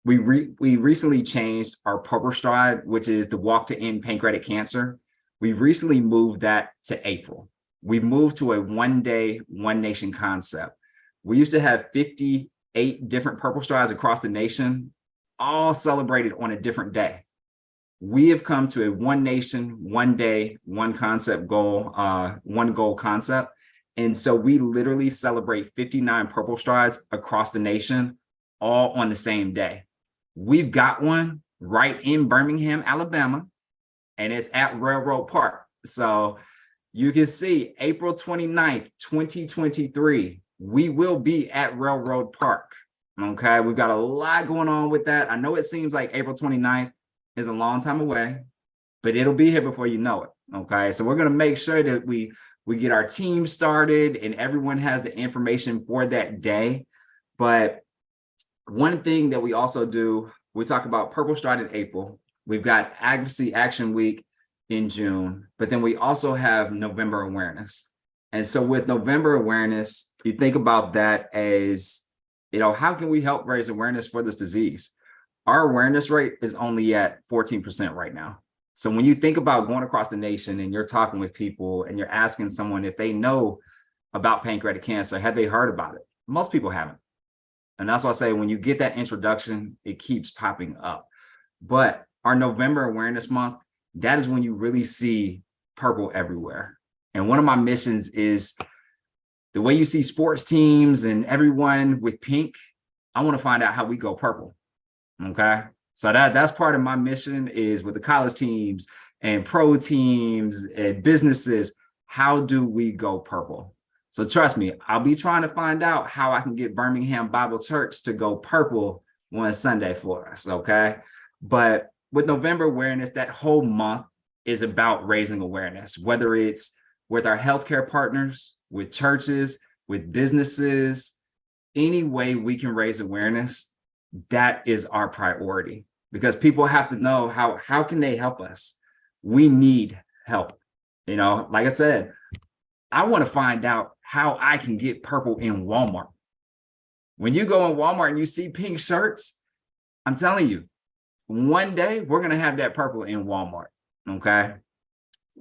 We recently changed our Purple Stride, which is the Walk to End Pancreatic Cancer. We recently moved that to April. We moved to a 1-day, 1 nation concept. We used to have 58 different Purple Strides across the nation, all celebrated on a different day. We have come to a 1 nation, 1 day, 1 concept goal, 1 goal concept. And so we literally celebrate 59 Purple Strides across the nation, all on the same day. We've got one right in Birmingham, Alabama, and it's at Railroad Park. So you can see April 29th, 2023, we will be at Railroad Park. Okay, we've got a lot going on with that. I know it seems like April 29th is a long time away, but it'll be here before you know it. Okay, so we're going to make sure that we get our team started and everyone has the information for that day. But one thing that we also do, we talk about Purple Stride in April. We've got Advocacy Action Week in June, but then we also have November awareness. And so with November awareness, you think about that as, how can we help raise awareness for this disease? Our awareness rate is only at 14% right now. So when you think about going across the nation and you're talking with people and you're asking someone if they know about pancreatic cancer, have they heard about it? Most people haven't. And that's why I say when you get that introduction, it keeps popping up. But our November Awareness Month, that is when you really see purple everywhere. And one of my missions is the way you see sports teams and everyone with pink, I want to find out how we go purple. Okay. So that's part of my mission is with the college teams and pro teams and businesses, how do we go purple? So trust me, I'll be trying to find out how I can get Birmingham Bible Church to go purple one Sunday for us, okay? But with November awareness, that whole month is about raising awareness, whether it's with our healthcare partners, with churches, with businesses, any way we can raise awareness, that is our priority because people have to know how can they help us? We need help. Like I said, I want to find out how I can get purple in Walmart. When you go in Walmart and you see pink shirts, I'm telling you, one day we're going to have that purple in Walmart. Okay.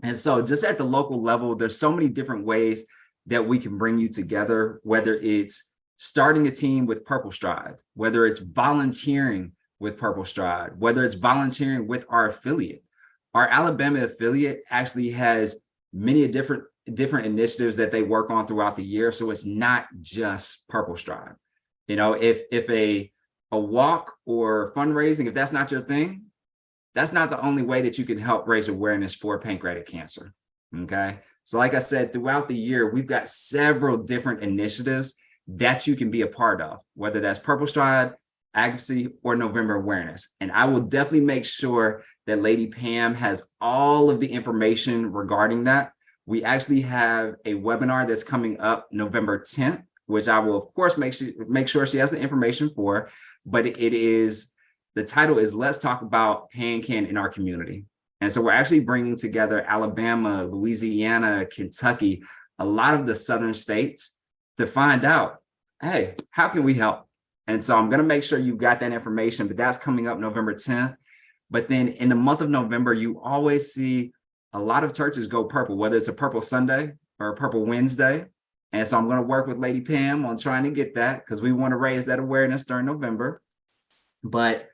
And so just at the local level, there's so many different ways that we can bring you together, whether it's starting a team with Purple Stride, whether it's volunteering with Purple Stride, whether it's volunteering with our affiliate. Our Alabama affiliate actually has many different initiatives that they work on throughout the year. So it's not just Purple Stride. If a walk or fundraising, if that's not your thing, that's not the only way that you can help raise awareness for pancreatic cancer. Okay. So like I said, throughout the year, we've got several different initiatives that you can be a part of, whether that's Purple Stride, Advocacy, or November awareness. And I will definitely make sure that Lady Pam has all of the information regarding that. We actually have a webinar that's coming up November 10th, which I will, of course, make sure she has the information for, but the title is Let's Talk About PanCan in Our Community. And so we're actually bringing together Alabama, Louisiana, Kentucky, a lot of the southern states to find out, hey, how can we help? And so I'm going to make sure you've got that information, but that's coming up November 10th. But then in the month of November, you always see a lot of churches go purple, whether it's a Purple Sunday or a Purple Wednesday. And so I'm going to work with Lady Pam on trying to get that because we want to raise that awareness during November. But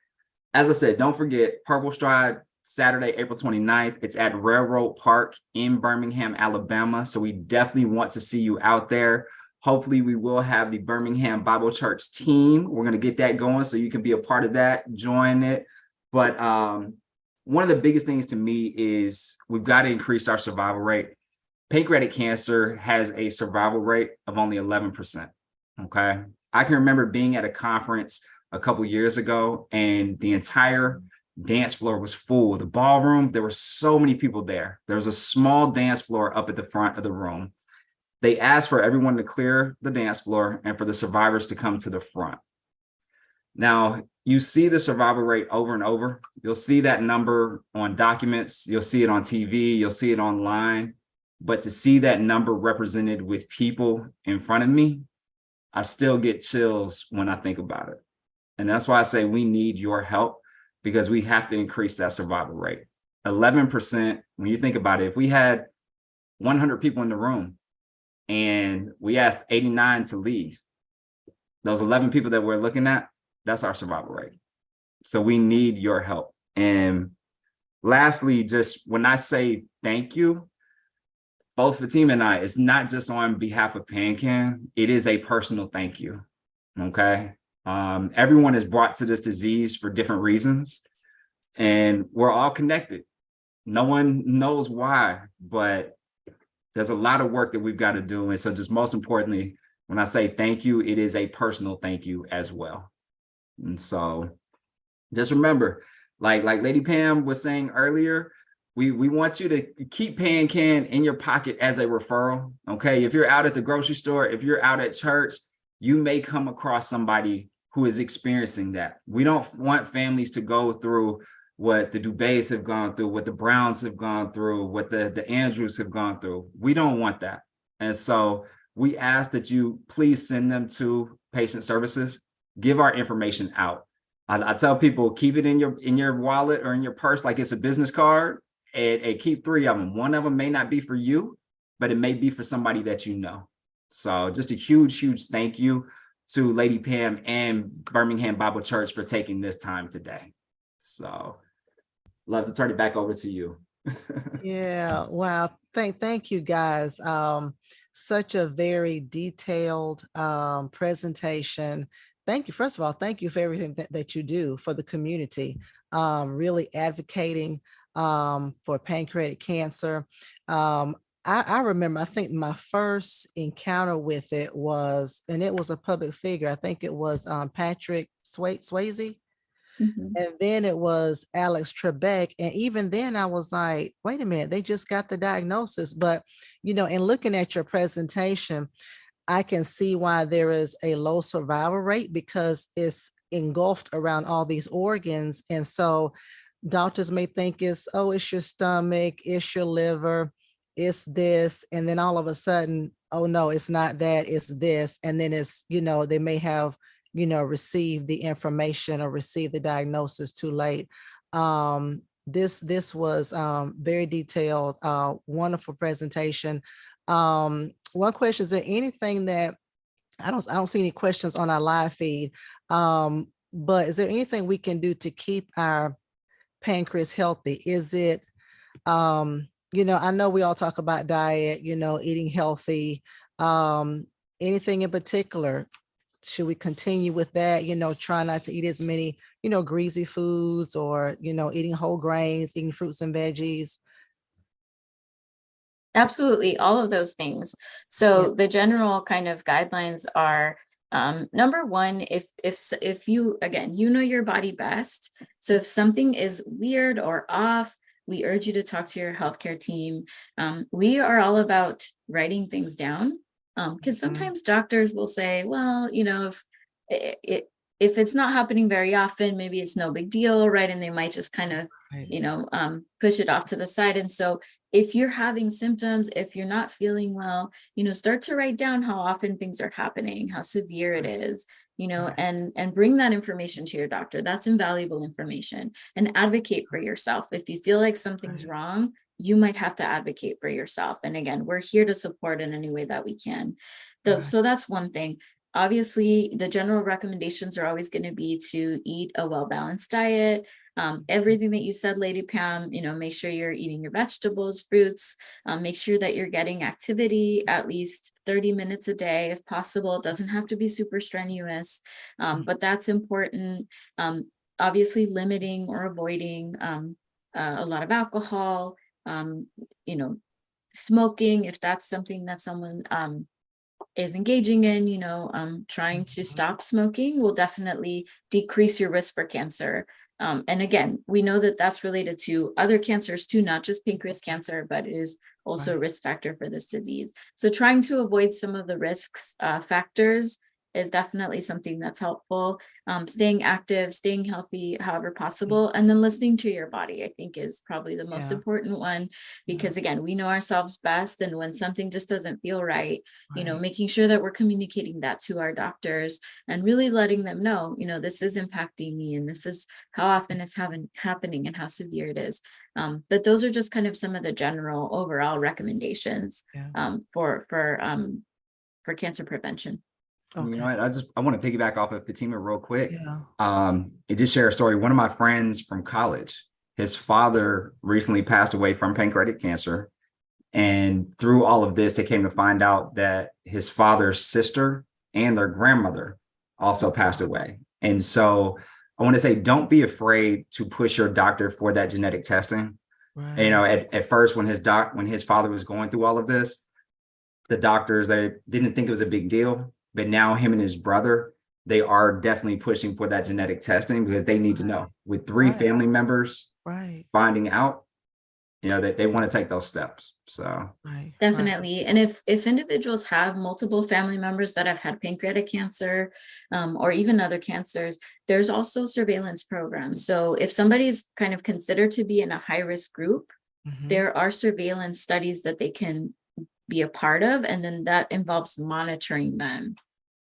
as I said, don't forget Purple Stride, Saturday, April 29th. It's at Railroad Park in Birmingham, Alabama. So we definitely want to see you out there. Hopefully we will have the Birmingham Bible Church team. We're going to get that going so you can be a part of that, join it. But one of the biggest things to me is we've got to increase our survival rate. Pancreatic cancer has a survival rate of only 11%. Okay. I can remember being at a conference a couple years ago and the entire dance floor was full. The ballroom, there were so many people there. There was a small dance floor up at the front of the room. They asked for everyone to clear the dance floor and for the survivors to come to the front. Now, you see the survival rate over and over. You'll see that number on documents. You'll see it on TV. You'll see it online. But to see that number represented with people in front of me, I still get chills when I think about it. And that's why I say we need your help because we have to increase that survival rate. 11%, when you think about it, if we had 100 people in the room and we asked 89 to leave, those 11 people that we're looking at, that's our survival rate. So we need your help. And lastly, just when I say thank you, both Fatima and I, it's not just on behalf of PanCan, it is a personal thank you, okay? Everyone is brought to this disease for different reasons, and we're all connected. No one knows why, but there's a lot of work that we've got to do. And so just most importantly, when I say thank you, it is a personal thank you as well. And so just remember, like Lady Pam was saying earlier, we want you to keep PanCan in your pocket as a referral. Okay. If you're out at the grocery store, if you're out at church, you may come across somebody who is experiencing that. We don't want families to go through what the Dubays have gone through, what the Browns have gone through, what the Andrews have gone through. We don't want that. And so we ask that you please send them to patient services, give our information out. I tell people, keep it in your wallet or in your purse like it's a business card, and keep 3 of them. One of them may not be for you, but it may be for somebody that you know. So just a huge, huge thank you to Lady Pam and Birmingham Bible Church for taking this time today. So love to turn it back over to you. Yeah, wow. Thank you guys. Such a very detailed presentation. Thank you. First of all, thank you for everything that you do for the community, really advocating for pancreatic cancer. I remember, I think my first encounter with it was, and it was a public figure. I think it was Patrick Swayze. Mhm. And then it was Alex Trebek. And even then I was like, wait a minute, they just got the diagnosis. But, in looking at your presentation, I can see why there is a low survival rate, because it's engulfed around all these organs. And so doctors may think it's your stomach, it's your liver, it's this. And then all of a sudden, oh no, it's not that, it's this. And then it's, they may have, received the information or received the diagnosis too late. This was very detailed, wonderful presentation. One question, is there anything that, I don't see any questions on our live feed, but is there anything we can do to keep our pancreas healthy? Is it, I know we all talk about diet, eating healthy, anything in particular? Should we continue with that? Try not to eat as many, greasy foods, or, eating whole grains, eating fruits and veggies. Absolutely, all of those things. So the general kind of guidelines are, number one, if you, again, your body best. So if something is weird or off, we urge you to talk to your healthcare team. We are all about writing things down, because sometimes doctors will say, well, if it's not happening very often, maybe it's no big deal, right? And they might just kind of, push it off to the side. And so if you're having symptoms, if you're not feeling well, start to write down how often things are happening, how severe it is, and bring that information to your doctor. That's invaluable information. And advocate for yourself. If you feel like something's wrong, you might have to advocate for yourself. And again, we're here to support in any way that we can. So that's one thing. Obviously, the general recommendations are always going to be to eat a well-balanced diet. Everything that you said, Lady Pam, make sure you're eating your vegetables, fruits, make sure that you're getting activity at least 30 minutes a day, if possible. It doesn't have to be super strenuous, but that's important. Obviously, limiting or avoiding a lot of alcohol, smoking, if that's something that someone is engaging in, trying to stop smoking will definitely decrease your risk for cancer. And again, we know that that's related to other cancers too, not just pancreas cancer, but it is also a risk factor for this disease. So trying to avoid some of the risks factors is definitely something that's helpful. Staying active, staying healthy, however possible, and then listening to your body, I think, is probably the most important one, because again, we know ourselves best. And when something just doesn't feel right, making sure that we're communicating that to our doctors and really letting them know, this is impacting me and this is how often it's happening and how severe it is. But those are just kind of some of the general overall recommendations for cancer prevention. Okay. I want to piggyback off of Fatima real quick. Yeah. And just share a story. One of my friends from college, his father recently passed away from pancreatic cancer. And through all of this, they came to find out that his father's sister and their grandmother also passed away. And so I want to say, don't be afraid to push your doctor for that genetic testing. Right. At first, when his father was going through all of this, the doctors, they didn't think it was a big deal. but now him and his brother, they are definitely pushing for that genetic testing because they need to know. With three Right. family members Right. finding out, that they want to take those steps. So Right. Definitely. And if individuals have multiple family members that have had pancreatic cancer, or even other cancers, there's also surveillance programs. So if somebody's kind of considered to be in a high risk group, Mhm. there are surveillance studies that they can be a part of, and then that involves monitoring them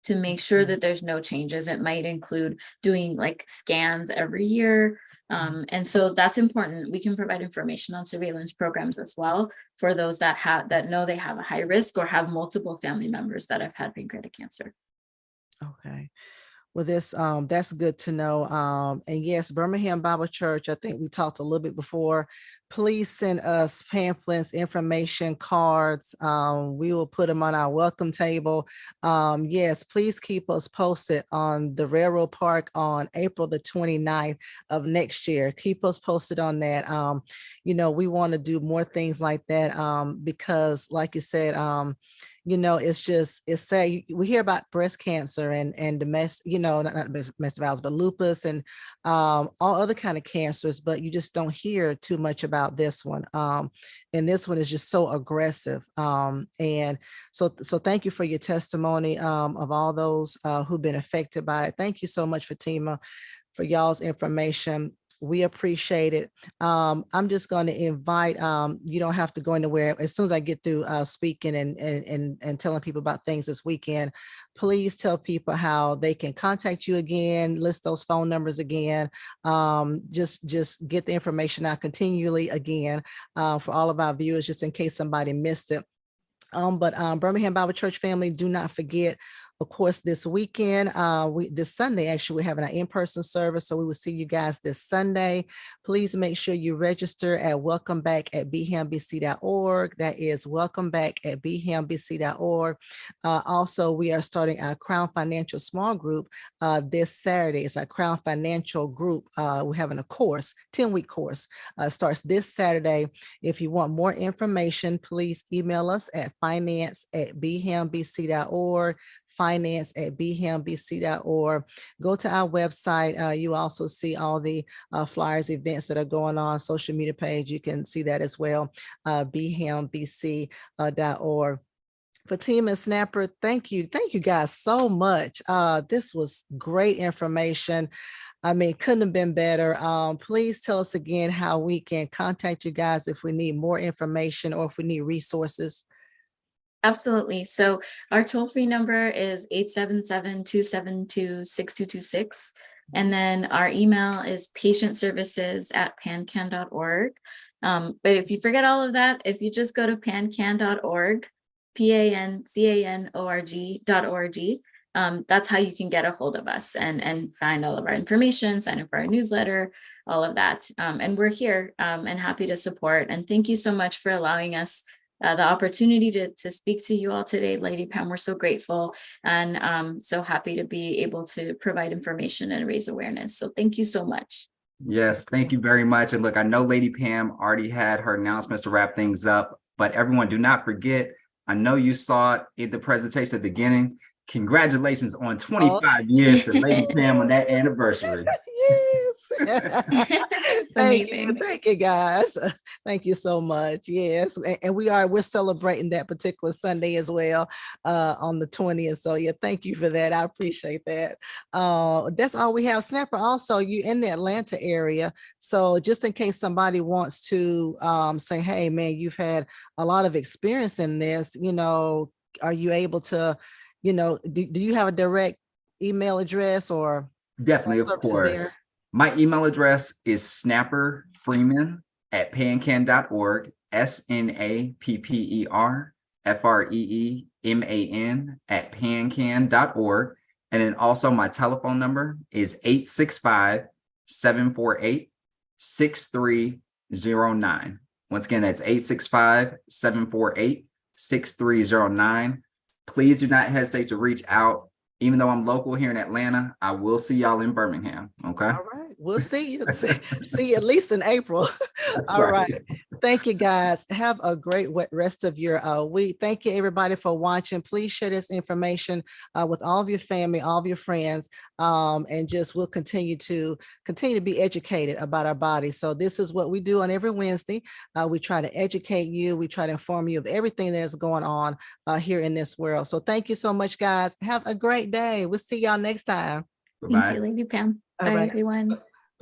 to make sure Okay. that there's no changes. It might include doing like scans every year. And so that's important. We can provide information on surveillance programs as well for those that know they have a high risk or have multiple family members that have had pancreatic cancer. Okay. Well, that's good to know. And yes, Birmingham Bible Church, I think we talked a little bit before. Please send us pamphlets, information cards. We will put them on our welcome table. Yes, please keep us posted on the Railroad Park on April the 29th of next year. Keep us posted on that. We want to do more things like that because like you said, it's sad. We hear about breast cancer and domestic, not domestic violence, but lupus and all other kind of cancers, but you just don't hear too much about this one. And this one is just so aggressive. And so thank you for your testimony of all those who've been affected by it. Thank you so much, Fatima, for y'all's information. We appreciate it. I'm just going to invite, you don't have to go anywhere. As soon as I get through speaking and telling people about things this weekend, please tell people how they can contact you again, list those phone numbers again. Just get the information out continually again for all of our viewers, just in case somebody missed it. But Birmingham Bible Church family, do not forget, of course, this weekend, this Sunday, actually, we're having an in-person service. So we will see you guys this Sunday. Please make sure you register at welcomeback@bhambc.org. That is welcomeback@bhambc.org. Also, we are starting our Crown Financial Small Group this Saturday. It's our Crown Financial Group. We're having a course, 10-week course, starts this Saturday. If you want more information, please email us at finance@bhambc.org, finance@bhambc.org. Go to our website. You also see all the flyers, events that are going on, social media page. You can see that as well, bhambc.org. Fatima and Snapper, thank you. Thank you guys so much. This was great information. I mean, couldn't have been better. Please tell us again how we can contact you guys if we need more information or if we need resources. Absolutely. So our toll-free number is 877-272-6226. And then our email is patientservices@pancan.org. But if you forget all of that, if you just go to pancan.org, pancanorg.org, that's how you can get a hold of us and find all of our information, sign up for our newsletter, all of that. And we're here and happy to support. And thank you so much for allowing us the opportunity to speak to you all today, Lady Pam. We're so grateful and so happy to be able to provide information and raise awareness. So thank you so much. yes, thank you very much. And look, I know Lady Pam already had her announcements to wrap things up, but everyone, do not forget, I know you saw it in the presentation at the beginning. Congratulations on 25 years to Lady Pam on that anniversary. Yes. Thank you guys. Thank you so much. Yes. And we're celebrating that particular Sunday as well on the 20th. So yeah, thank you for that. I appreciate that. That's all we have. Snapper, also you in the Atlanta area. So just in case somebody wants to say, hey man, you've had a lot of experience in this, are you able to, do you have a direct email address or definitely, of course. There? My email address is snapperfreeman@pancan.org, snapperfreeman@pancan.org. And then also my telephone number is 865-748-6309. Once again, that's 865-748-6309. Please do not hesitate to reach out. Even though I'm local here in Atlanta, I will see y'all in Birmingham. Okay. All right. We'll see you. See you at least in April. All right. Thank you, guys. Have a great rest of your week. Thank you, everybody, for watching. Please share this information with all of your family, all of your friends, and just we'll continue to be educated about our bodies. So this is what we do on every Wednesday. We try to educate you. We try to inform you of everything that is going on here in this world. So thank you so much, guys. Have a great day. We'll see y'all next time. Thank you, Lady Pam. All Bye, right. everyone.